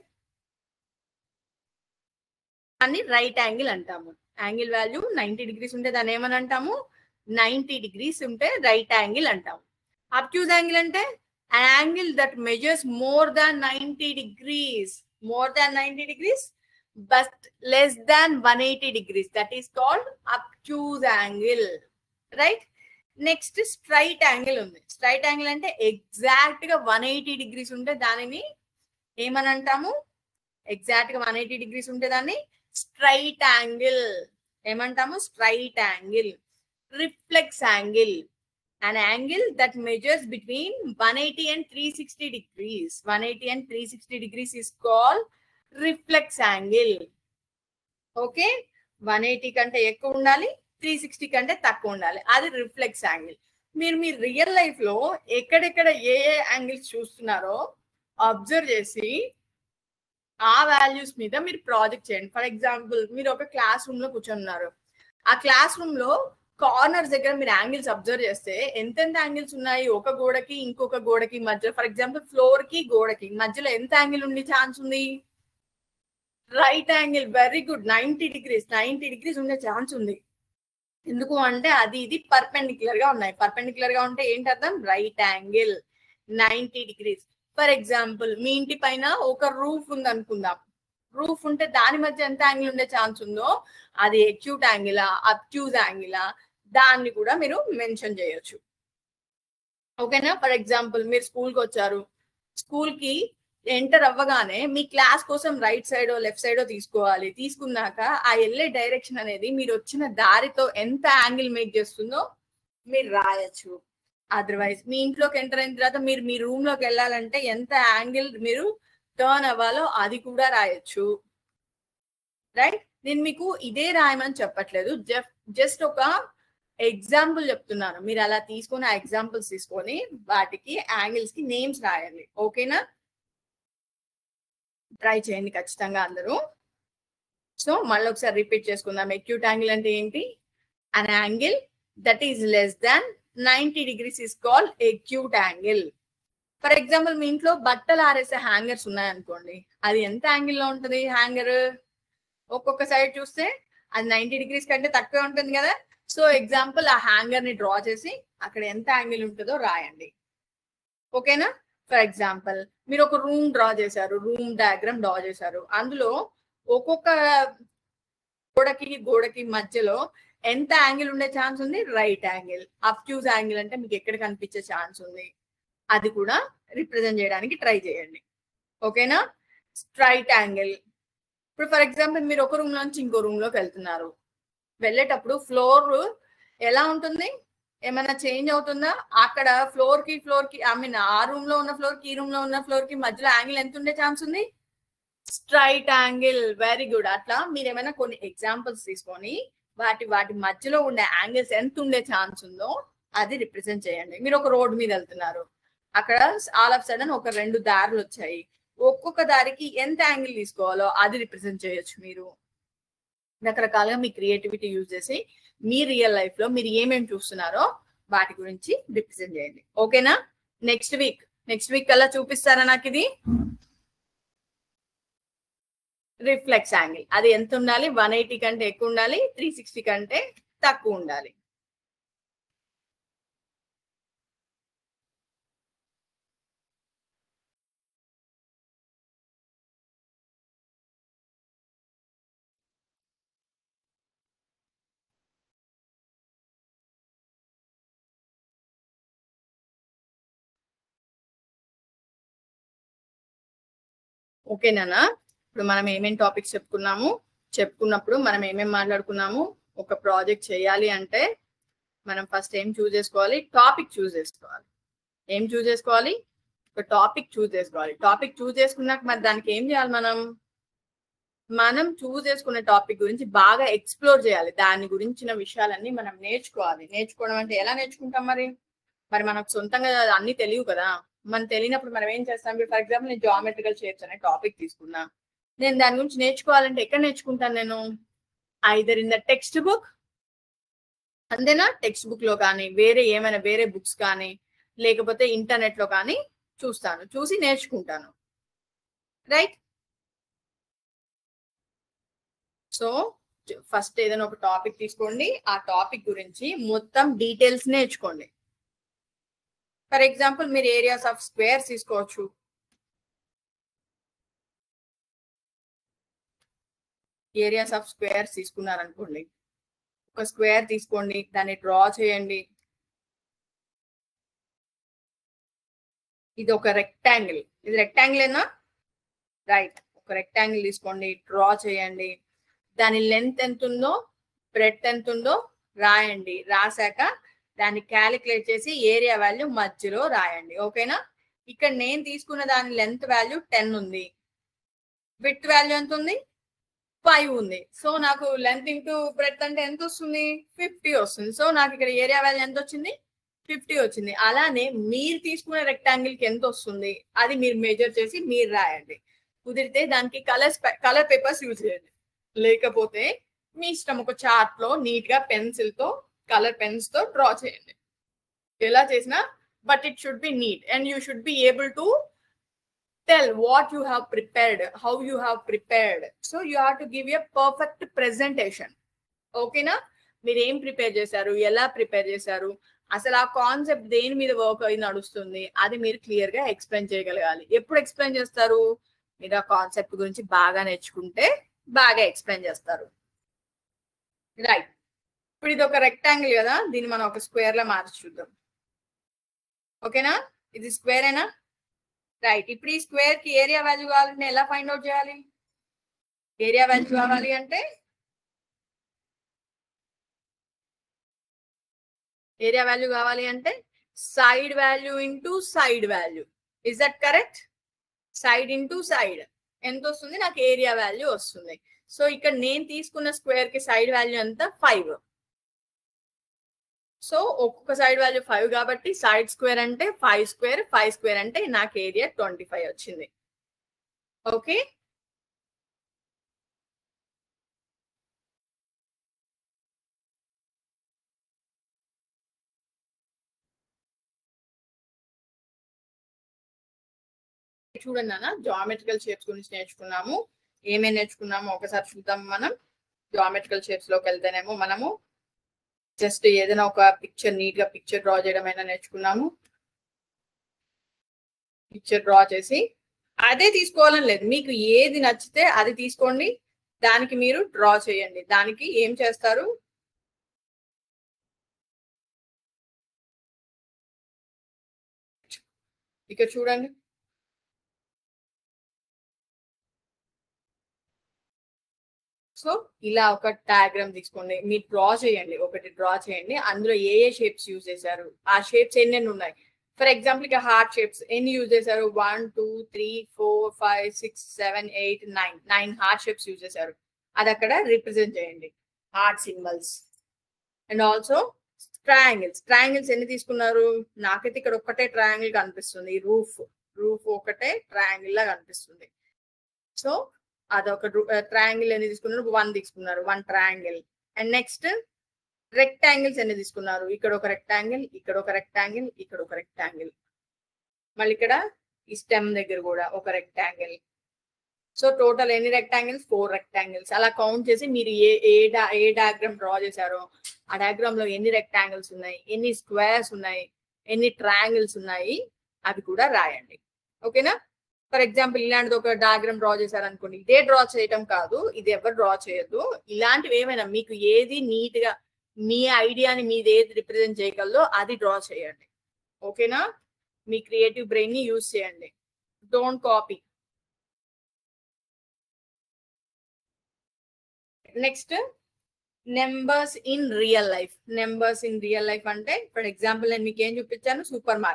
దాన్ని రైట్ యాంగిల్ అంటాము. యాంగిల్ వాల్యూ 90 డిగ్రీస్ ఉంటే దాన్ని ఏమని అంటాము? 90 డిగ్రీస్ ఉంటే రైట్ యాంగిల్ అంటాము. అబ్ట్యూజ్ యాంగిల్ అంటే an angle that measures more than 90 degrees but less than 180 degrees. That is called obtuse angle, right? Next straight angle ఉంది. స్ట్రైట్ యాంగిల్ అంటే ఎగ్జాక్ట్ గా 180 డిగ్రీస్ ఉంటే దానిని ఏమని అంటాము? ఎగ్జాక్ట్ గా 180 డిగ్రీస్ ఉంటే దాన్ని స్ట్రైట్ యాంగిల్ ఏమంటాము? Straight angle. Reflex angle, an angle that measures between 180 and 360 degrees. 180 and 360 degrees is called reflex angle. Okay? 180 కంటే ఎక్కువ ఉండాలి, 360 కంటే తక్కువ ఉండాలి. అది రిఫ్లెక్స్ యాంగిల్. మీరు మీ రియల్ లైఫ్ లో ఎక్కడెక్కడ ఏ యాంగిల్స్ చూస్తున్నారో అబ్జర్వ్ చేసి ఆ వాల్యూస్ మీద మీరు ప్రాజెక్ట్ చేయండి. ఫర్ ఎగ్జాంపుల్ మీరు ఒక క్లాస్ రూమ్ లో కూర్చున్నారు. ఆ క్లాస్ రూమ్ లో కార్నర్స్ దగ్గర మీరు యాంగిల్స్ అబ్జర్వ్ చేస్తే ఎంతెంత యాంగిల్స్ ఉన్నాయి? ఒక గోడకి ఇంకొక గోడకి మధ్య, ఫర్ ఎగ్జాంపుల్ ఫ్లోర్ కి గోడకి మధ్యలో ఎంత యాంగిల్ ఉండే ఛాన్స్ ఉంది? Right angle, very good. 90 degrees ఉండే ఛాన్స్ ఉంది. ఎందుకు అంటే అది ఇది పర్పెండిక్యులర్ గా ఉన్నాయి. పర్పెండిక్యులర్ గా ఉంటే ఏంటి అర్థం? Right angle 90 degrees. For example మీ ఇంటి పైన ఒక రూఫ్ ఉంది అనుకుందాం. రూఫ్ ఉంటే దాని మధ్య ఎంత యాంగిల్ ఉండే ఛాన్స్ ఉందో అది ఎక్యూట్ యాంగిలా, అబ్ట్యూజ్ యాంగిలా, దాన్ని కూడా మీరు మెన్షన్ చేయొచ్చు. ఓకేనా? ఫర్ ఎగ్జాంపుల్ మీరు స్కూల్కి వచ్చారు. స్కూల్ కి ఎంటర్ అవ్వగానే మీ క్లాస్ కోసం రైట్ సైడో లెఫ్ట్ సైడో తీసుకోవాలి. తీసుకున్నాక ఆ వెళ్ళే డైరెక్షన్ అనేది మీరు వచ్చిన దారితో ఎంత యాంగిల్ మేక్ చేస్తుందో మీరు రాయొచ్చు. అదర్వైజ్ మీ ఇంట్లోకి ఎంటర్ అయిన తర్వాత మీరు మీ రూమ్ లోకి వెళ్ళాలంటే ఎంత యాంగిల్ మీరు టర్న్ అవ్వాలో అది కూడా రాయొచ్చు. రైట్? నేను మీకు ఇదే రాయమని చెప్పట్లేదు, జస్ట్ ఒక ఎగ్జాంపుల్ చెప్తున్నాను. మీరు అలా తీసుకొని ఆ ఎగ్జాంపుల్స్ తీసుకొని వాటికి యాంగిల్స్ కి నేమ్స్ రాయండి. ఓకేనా? ట్రై చేయండి ఖచ్చితంగా అందరూ. సో మళ్ళీ ఒకసారి రిపీట్ చేసుకుందాం. ఎక్యూట్ యాంగిల్ అంటే ఏంటి? An angle that is less than 90 degrees is called acute angle. For example మీ ఇంట్లో బట్టలు ఆరేసే హ్యాంగర్స్ ఉన్నాయనుకోండి, అది ఎంత యాంగిల్ లో ఉంటుంది హ్యాంగర్? ఒక్కొక్క సైడ్ చూస్తే అది 90 degrees కంటే తక్కువ ఉంటుంది కదా. సో ఎగ్జాంపుల్ ఆ హ్యాంగర్ ని డ్రా చేసి అక్కడ ఎంత యాంగిల్ ఉంటుందో రాయండి. ఓకేనా? ఫర్ ఎగ్జాంపుల్ మీరు ఒక రూమ్ డ్రా చేశారు, రూమ్ డయాగ్రామ్ డ్రా చేశారు. అందులో ఒక్కొక్క గోడకి మధ్యలో ఎంత యాంగిల్ ఉండే ఛాన్స్ ఉంది? Right angle. అబ్ట్యూజ్ యాంగిల్ అంటే మీకు ఎక్కడ కనిపించే ఛాన్స్ ఉంది, అది కూడా రిప్రజెంట్ చేయడానికి ట్రై చేయండి. ఓకేనా? Straight angle. ఇప్పుడు ఫర్ ఎగ్జాంపుల్ మీరు ఒక రూమ్ నుంచి ఇంకో రూమ్ లోకి వెళ్తున్నారు. వెళ్ళేటప్పుడు ఫ్లోర్ ఎలా ఉంటుంది? ఏమైనా చేంజ్ అవుతుందా? అక్కడ ఫ్లోర్ కి ఐ మీన్ ఆ రూమ్ లో ఉన్న ఫ్లోర్ కి ఈ రూమ్ లో ఉన్న ఫ్లోర్ కి మధ్యలో యాంగిల్ ఎంత ఉండే ఛాన్స్ ఉంది? Straight angle. Very good. అట్లా మీరు ఏమైనా కొన్ని ఎగ్జాంపుల్స్ తీసుకొని వాటి మధ్యలో ఉండే యాంగిల్స్ ఎంత ఉండే ఛాన్స్ ఉందో అది రిప్రజెంట్ చేయండి. మీరు ఒక రోడ్ మీద వెళ్తున్నారు, అక్కడ ఆల్ ఆఫ్ సడన్ ఒక 2 దారులు వచ్చాయి. ఒక్కొక్క దారికి ఎంత యాంగిల్ తీసుకోవాలో అది రిప్రజెంట్ చేయొచ్చు. మీరు రకరకాలుగా మీ క్రియేటివిటీ యూజ్ చేసి మీ రియల్ లైఫ్ లో మీరు ఏమేమి చూస్తున్నారో వాటి గురించి రిప్రజెంట్ చేయండి. ఓకేనా? నెక్స్ట్ వీక్ అలా చూపిస్తారా నాకు ఇది? రిఫ్లెక్స్ యాంగిల్ అది ఎంత ఉండాలి? 180 కంటే ఎక్కువ ఉండాలి, 360 కంటే తక్కువ ఉండాలి. ఓకేనా? ఇప్పుడు మనం ఏమేమి టాపిక్స్ చెప్పుకున్నప్పుడు మనం ఏమేమి మాట్లాడుకున్నాము? ఒక ప్రాజెక్ట్ చేయాలి అంటే మనం ఫస్ట్ ఏం చూస్ చేసుకోవాలి? టాపిక్ చూస్ చేసుకోవాలి. ఏం చూస్ చేసుకోవాలి? ఒక టాపిక్ చూస్ చేసుకోవాలి. టాపిక్ చూస్ చేసుకున్నాక మరి దానికి ఏం చేయాలి? మనం చూస్ చేసుకున్న టాపిక్ గురించి బాగా ఎక్స్ప్లోర్ చేయాలి. దాని గురించిన విషయాలన్నీ మనం నేర్చుకోవాలి. నేర్చుకోవడం అంటే ఎలా నేర్చుకుంటాం? మరి మనకు సొంతంగా అన్ని తెలియవు కదా. మనం తెలియనప్పుడు మనం ఏం చేస్తాం? ఫర్ ఎగ్జాంపుల్ నేను జామెట్రికల్ షేప్స్ అనే టాపిక్ తీసుకున్నా. నేను దాని గురించి నేర్చుకోవాలంటే ఎక్కడ నేర్చుకుంటాను? నేను either in the text book, అంతేనా? టెక్స్ట్ బుక్ లో కానీ వేరే బుక్స్ కానీ లేకపోతే ఇంటర్నెట్ లో కానీ చూసి నేర్చుకుంటాను. రైట్? సో ఫస్ట్ ఏదైనా ఒక టాపిక్ తీసుకోండి, ఆ టాపిక్ గురించి మొత్తం డీటెయిల్స్ నేర్చుకోండి. ఫర్ ఎగ్జాంపుల్ మీరు ఏరియాస్ ఆఫ్ స్క్వేర్స్ తీసుకోవచ్చు. ఏరియాస్ ఆఫ్ స్క్వేర్స్ తీసుకున్నారనుకోండి, ఒక స్క్వేర్ తీసుకోండి, దాన్ని డ్రా చేయండి. ఇది ఒక రెక్టాంగిల్. ఇది రెక్టాంగిలేనా? రైట్. ఒక రెక్టాంగిల్ తీసుకోండి, డ్రా చేయండి. దాని లెంత్ ఎంత ఉందో, బ్రెడ్త్ ఎంత ఉందో రాయండి. రాశాక దాన్ని క్యాలిక్యులేట్ చేసి ఏరియా వాల్యూ మధ్యలో రాయండి. ఓకేనా? ఇక్కడ నేను తీసుకున్న దాని లెంత్ వాల్యూ 10 ఉంది, విడ్త్ వాల్యూ ఎంత ఉంది? 5 ఉంది. సో నాకు లెంత్ ఇంటూ బ్రెడ్త్ అంటే ఎంత వస్తుంది? 50 వస్తుంది. సో నాకు ఇక్కడ ఏరియా వాల్యూ ఎంత వచ్చింది? 50 వచ్చింది. అలానే మీరు తీసుకునే రెక్టాంగిల్ కి ఎంత వస్తుంది అది మీరు మెజర్ చేసి మీరు రాయండి. కుదిరితే దానికి కలర్ పేపర్స్ యూజ్ చేయండి. లేకపోతే మీ ఇష్టం, ఒక చార్ట్ లో నీట్ గా పెన్సిల్ తో కలర్ పెన్స్ తో డ్రా చేయండి. ఎలా చేసినా but it should be neat and you should be able to tell what you have prepared, how you have prepared. So you have to give a perfect presentation. ఓకేనా? మీరు ఏం prepare చేశారు, ఎలా prepare చేశారు, అసలు ఆ కాన్సెప్ట్ దేని మీద వర్క్ అయి నడుస్తుంది, అది మీరు క్లియర్ గా ఎక్స్ప్లెయిన్ చేయగలగాలి. ఎప్పుడు ఎక్స్ప్లెయిన్ చేస్తారు? మీరు ఆ కాన్సెప్ట్ గురించి బాగా నేర్చుకుంటే బాగా ఎక్స్ప్లెయిన్ చేస్తారు. రైట్. ఇప్పుడు ఇది ఒక రెక్టాంగిల్ కదా, దీన్ని మనం ఒక స్క్వేర్ లా మార్చి చూద్దాం. ఓకేనా? ఇది స్క్వేర్ ఏనా? రైట్. ఇప్పుడు ఈ స్క్వేర్ కి ఏరియా వాల్యూ కావాలంటే ఎలా ఫైండ్ అవుట్ చేయాలి? ఏరియా వాల్యూ కావాలి అంటే side value into side value. Is that correct? Side into side ఎంత వస్తుంది? నాకు ఏరియా వాల్యూ వస్తుంది. సో ఇక్కడ నేను తీసుకున్న స్క్వేర్ కి సైడ్ వాల్యూ ఎంత? 5. సో ఒక్కొక్క సైడ్ వాల్యూ 5 కాబట్టి సైడ్ స్క్వేర్ అంటే 5 స్క్వేర్, 5 స్క్వేర్ అంటే నాకు ఏరియా 25 వచ్చింది. ఓకే. చూడండి నాన్న, జామెట్రికల్ షేప్స్ గురించి నేర్చుకున్నాము. ఏమేమి నేర్చుకున్నాము ఒకసారి చూద్దాం. మనం జామెట్రికల్ షేప్స్ లోకి వెళ్తేనేమో మనము జస్ట్ ఏదైనా ఒక పిక్చర్ నీట్ గా పిక్చర్ డ్రా చేయడం అయినా నేర్చుకున్నాము. పిక్చర్ డ్రా చేసి అదే తీసుకోవాలని లేదు, మీకు ఏది నచ్చితే అది తీసుకోండి, దానికి మీరు డ్రా చేయండి. దానికి ఏం చేస్తారు? ఇక్కడ చూడండి, సో ఇలా ఒక డయాగ్రామ్ తీసుకోండి, మీరు డ్రా చేయండి, ఒకటి డ్రా చేయండి. అందులో ఏ ఏ షేప్స్ యూజ్ చేశారు, ఆ షేప్స్ ఎన్ని ఉన్నాయి. ఫర్ ఎగ్జాంపుల్ ఇక హార్ట్ షేప్స్ ఎన్ని యూజ్ చేశారు? 1 2 3 4 5 6 7 8 9 హార్ట్ షేప్స్ యూజ్ చేశారు. అది అక్కడ రిప్రజెంట్ చేయండి, heart symbols. And also triangles ఎన్ని తీసుకున్నారు? నాకైతే ఇక్కడ ఒక్కటే ట్రయాంగిల్ కనిపిస్తుంది, రూఫ్ ఒకటే ట్రయాంగిల్ లా కనిపిస్తుంది. సో అదొక ట్రయాంగిల్ ఎన్ని తీసుకున్నారు? 1 తీసుకున్నారు, 1 ట్రయాంగిల్. అండ్ నెక్స్ట్ రెక్టాంగిల్స్ ఎన్ని తీసుకున్నారు? ఇక్కడ ఒక రెక్టాంగిల్, ఇక్కడ ఒక రెక్టాంగిల్, ఇక్కడ ఒక రెక్టాంగిల్, మళ్ళీ ఇక్కడ ఈ స్టెమ్ దగ్గర కూడా ఒక రెక్టాంగిల్. సో టోటల్ ఎన్ని రెక్టాంగిల్స్? 4 రెక్టాంగిల్స్. అలా కౌంట్ చేసి మీరు ఏ డయాగ్రామ్ డ్రా చేశారో ఆ డయాగ్రామ్ లో ఎన్ని రెక్టాంగిల్స్ ఉన్నాయి, ఎన్ని స్క్వేర్స్ ఉన్నాయి, ఎన్ని ట్రయాంగిల్స్ ఉన్నాయి, అవి కూడా రాయండి. ఓకేనా? ఫర్ ఎగ్జాంపుల్ ఇలాంటిది ఒక డయాగ్రామ్ డ్రా చేశారనుకోండి, ఇదే డ్రా చేయటం కాదు, ఇది ఎవరు డ్రా చేయొద్దు. ఇలాంటివి ఏమైనా మీకు ఏది నీట్ గా మీ ఐడియాని మీది ఏది రిప్రజెంట్ చేయగలదో అది డ్రా చేయండి. ఓకేనా? మీ క్రియేటివ్ బ్రెయిన్ ని యూజ్ చేయండి, don't copy. Next numbers in real life అంటే ఫర్ ఎగ్జాంపుల్ నేను మీకు ఏం చూపించాను? సూపర్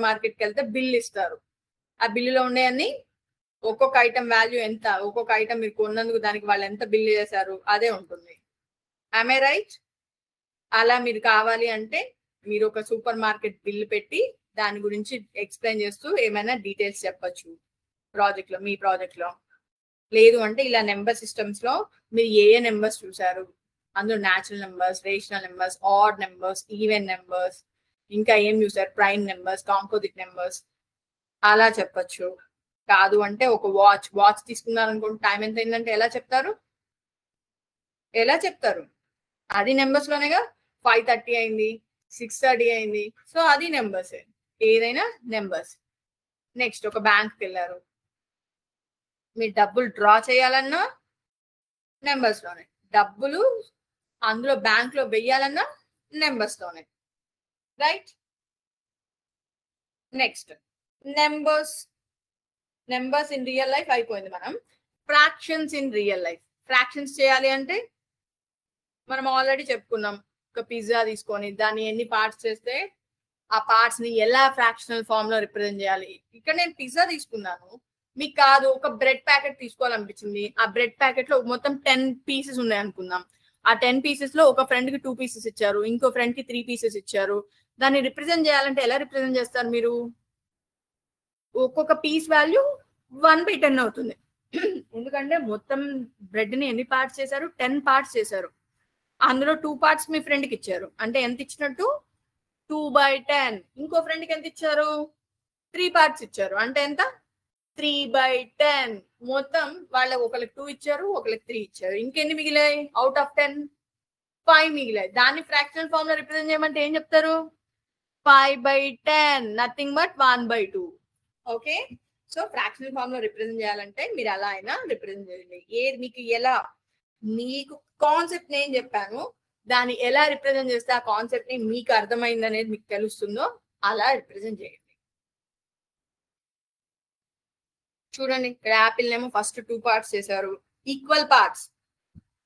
మార్కెట్కి వెళ్తే బిల్ ఇస్తారు. ఆ బిల్లులో ఉండేవన్నీ ఒక్కొక్క ఐటమ్ వాల్యూ ఎంత, ఒక్కొక్క ఐటమ్ మీరు కొన్నందుకు దానికి వాళ్ళు ఎంత బిల్ చేశారు అదే ఉంటుంది. Am I right? అలా మీరు కావాలి అంటే మీరు ఒక సూపర్ మార్కెట్ బిల్ పెట్టి దాని గురించి ఎక్స్ప్లెయిన్ చేస్తూ ఏమైనా డీటెయిల్స్ చెప్పచ్చు మీ ప్రాజెక్ట్ లో. లేదు అంటే ఇలా నెంబర్ సిస్టమ్స్ లో మీరు ఏ నెంబర్స్ చూసారు, అందులో natural numbers, rational numbers, odd numbers, even numbers, ఇంకా ఏం చూసారు, ప్రైమ్ నెంబర్స్, కాంపోజిట్ నెంబర్స్, అలా చెప్పచ్చు. కాదు అంటే ఒక వాచ్ తీసుకున్నారు అనుకోండి, టైం ఎంత అయిందంటే ఎలా చెప్తారు? అది నెంబర్స్ లోనేగా. 5:30 అయింది, 6:30 అయింది, సో అది నెంబర్స్, ఏదైనా నెంబర్స్. నెక్స్ట్ ఒక బ్యాంక్కి వెళ్ళారు, మీరు డబ్బులు డ్రా చేయాలన్నా నెంబర్స్ లోనే, డబ్బులు అందులో బ్యాంక్ లో వెయ్యాలన్నా నెంబర్స్ లోనే. Right? Next numbers in real life అయిపోయింది. మనం fractions in real life. Fractions చేయాలి అంటే మనం ఆల్రెడీ చెప్పుకున్నాం, ఒక పిజ్జా తీసుకొని దాన్ని ఎన్ని పార్ట్స్ చేస్తే ఆ పార్ట్స్ ని ఎలా ఫ్రాక్షనల్ ఫామ్ లో రిప్రజెంట్ చేయాలి. ఇక్కడ నేను పిజ్జా తీసుకున్నాను, మీకు కాదు ఒక బ్రెడ్ ప్యాకెట్ తీసుకోవాలనిపించింది, ఆ బ్రెడ్ ప్యాకెట్ లో మొత్తం 10 పీసెస్ ఉన్నాయి అనుకుందాం. ఆ 10 పీసెస్ లో ఒక ఫ్రెండ్ కి 2 పీసెస్ ఇచ్చారు, ఇంకో ఫ్రెండ్ కి 3 పీసెస్ ఇచ్చారు. దాన్ని రిప్రజెంట్ చేయాలంటే ఎలా రిప్రజెంట్ చేస్తారు మీరు? ఒక్కొక్క పీస్ వాల్యూ 1/10 అవుతుంది. ఎందుకంటే మొత్తం బ్రెడ్ ని ఎన్ని పార్ట్స్ చేశారు? 10 పార్ట్స్ చేశారు. అందులో 2 పార్ట్స్ మీ ఫ్రెండ్ కి ఇచ్చారు, అంటే ఎంత ఇచ్చినట్టు? 2/10. ఇంకో ఫ్రెండ్ కి ఎంత ఇచ్చారు? 3 పార్ట్స్ ఇచ్చారు, అంటే ఎంత? 3/10. మొత్తం వాళ్ళకి ఒకరికి 2 ఇచ్చారు, ఒకరికి 3 ఇచ్చారు. ఇంకెన్ని మిగిలాయి? అవుట్ ఆఫ్ 10 5 మిగిలాయి. దాన్ని ఫ్రాక్షనల్ ఫామ్ లో రిప్రజెంట్ చేయమంటే ఏం చెప్తారు? 5/10, nothing but 1/2. Okay, so fractional form లో రిప్రజెంట్ చేయాలంటే మీరు అలా అయినా రిప్రజెంట్ చేయండి. ఏది మీకు ఎలా, మీకు కాన్సెప్ట్ నేను చెప్పాను, దాన్ని ఎలా రిప్రజెంట్ చేస్తే ఆ కాన్సెప్ట్ ని మీకు అర్థమైంది అనేది మీకు తెలుస్తుందో అలా రిప్రజెంట్ చేయండి. చూడండి, ఇక్కడ యాపిల్ ఏమో ఫస్ట్ 2 పార్ట్స్ చేశారు, equal parts.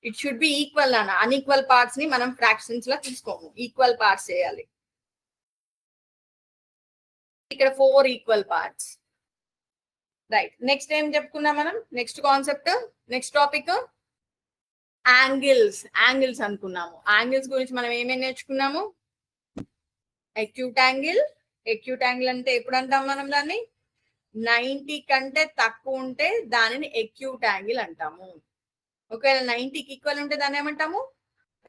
It should B equal అన్న, అన్ఈక్వల్ పార్ట్స్ ని మనం ఫ్రాక్షన్స్ లో తీసుకోము, ఈక్వల్ పార్ట్స్ చేయాలి. ఇక్కడ 4 ఈక్వల్ పార్ట్స్. రైట్, నెక్స్ట్ ఏం చెప్పుకున్నాం మనం? Next concept, next topic angles. Angles అనుకున్నాము. యాంగిల్స్ గురించి మనం ఏమేమి నేర్చుకున్నాము? Acute angle. అక్యూట్ యాంగిల్ అంటే ఎప్పుడు అంటాం మనం దాన్ని? 90 కంటే తక్కువ ఉంటే దానిని అక్యూట్ యాంగిల్ అంటాము. ఒకవేళ 90కి ఈక్వల్ ఉంటే దాన్ని ఏమంటాము?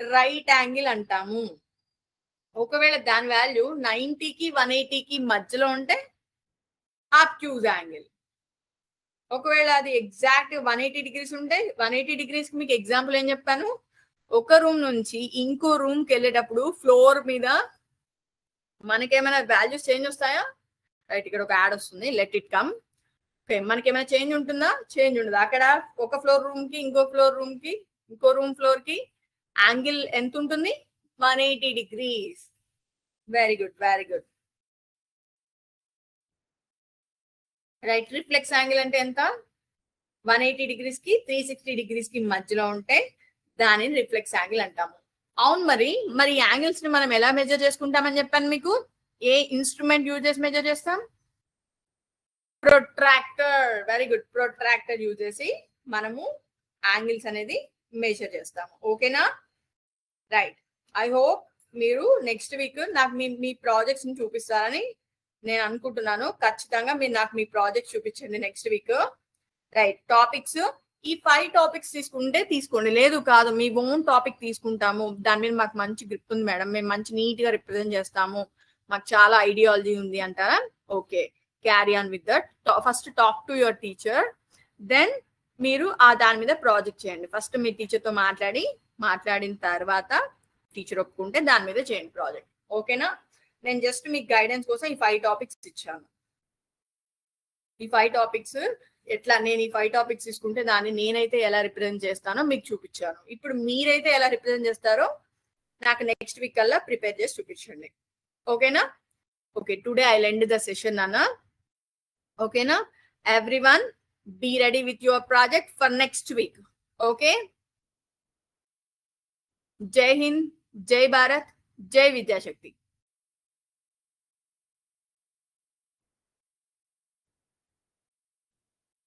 రైట్ యాంగిల్ అంటాము. ఒకవేళ దాని వాల్యూ 90కి 180కి మధ్యలో ఉంటే ఆబ్ట్యూజ్ యాంగిల్. ఒకవేళ అది ఎగ్జాక్ట్ 180 డిగ్రీస్ ఉంటే 180 డిగ్రీస్ కి మీకు ఎగ్జాంపుల్ ఏం చెప్పాను? ఒక రూమ్ నుంచి ఇంకో రూమ్ కి వెళ్ళేటప్పుడు ఫ్లోర్ మీద మనకేమైనా వాల్యూస్ చేంజ్ వస్తాయా? రైట్, ఇక్కడ ఒక యాడ్ వస్తుంది, లెట్ ఇట్ కమ్. ఓకే, మనకేమైనా చేంజ్ ఉంటుందా? చేంజ్ ఉండదు. అక్కడ ఒక ఫ్లోర్ రూమ్ కి ఇంకో ఫ్లోర్ రూమ్ కి ఇంకో రూమ్ ఫ్లోర్ కి యాంగిల్ ఎంత ఉంటుంది? 180 degrees. Very good, very good. Right, reflex angle అంటే ఎంత? 180 డిగ్రీస్ కి 360 డిగ్రీస్ కి మధ్యలో ఉంటే దానిని రిఫ్లెక్స్ యాంగిల్ అంటాము. అవును, మరి యాంగిల్స్ ని మనం ఎలా మెజర్ చేసుకుంటామని చెప్పాను మీకు. ఏ ఇన్స్ట్రుమెంట్ యూజ్ చేసి మెజర్ చేస్తాం? Protractor. Very good, protractor use చేసి మనము యాంగిల్స్ అనేది మెజర్ చేస్తాము. ఓకేనా? రైట్, ఐ హోప్ మీరు నెక్స్ట్ వీక్ నాకు మీ ప్రాజెక్ట్స్ ని చూపిస్తారని నేను అనుకుంటున్నాను. ఖచ్చితంగా మీరు నాకు మీ ప్రాజెక్ట్ చూపించండి నెక్స్ట్ వీక్. రైట్, టాపిక్స్ ఈ 5 టాపిక్స్ తీసుకుంటే తీసుకోండి, లేదు కాదు మీ ఓన్ టాపిక్ తీసుకుంటాము, దాని మీద మాకు మంచి గ్రిప్ ఉంది మేడం, మేము మంచి నీట్ గా రిప్రజెంట్ చేస్తాము, మాకు చాలా ఐడియాలజీ ఉంది అంటారా? Okay, carry on with that. First talk to your teacher, then మీరు దాని మీద ప్రాజెక్ట్ చేయండి. ఫస్ట్ మీ టీచర్తో మాట్లాడిన తర్వాత టీచర్ ఒప్పుకుంటే దాని మీద చేయండి ప్రాజెక్ట్. ఓకేనా? నేను జస్ట్ మీకు గైడెన్స్ కోసం ఈ 5 టాపిక్స్ ఇచ్చాను. ఈ 5 టాపిక్స్ ఎట్లా, నేను ఈ 5 టాపిక్స్ తీసుకుంటే దాన్ని నేనైతే ఎలా రిప్రజెంట్ చేస్తానో మీకు చూపించాను. ఇప్పుడు మీరైతే ఎలా రిప్రజెంట్ చేస్తారో నాకు నెక్స్ట్ వీక్ కల్లా ప్రిపేర్ చేసి చూపించండి. ఓకేనా? Okay, today I end the session అన్న. ఓకేనా? Everyone be ready with your project for next week. Okay? Jai Hind, Jai Bharat, Jai Vidya Shakti.